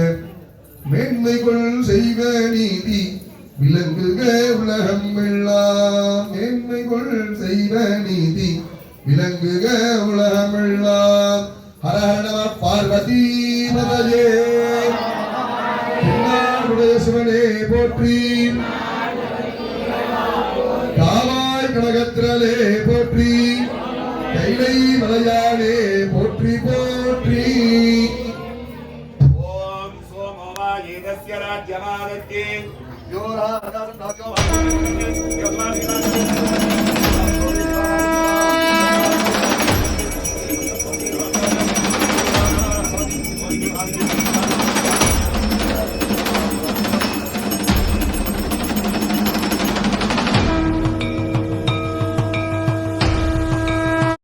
மேன்மைகள் செய்வ நீதி விளங்குக உலகம் எல்லாம் மேன்மைகள் செய்வ நீதி விளங்குக உலகம் எல்லாம் ஹர ஹர நம பார்வதி பதயே திருநாளுடைய சிவனே போற்றி காவாய் கனகத்திரளே போற்றி கைலை மலையாளே போற்றி போற்றி ஓம் சோமோமா ஏதஸ்ய ராஜ்யமாதத்யே யோரா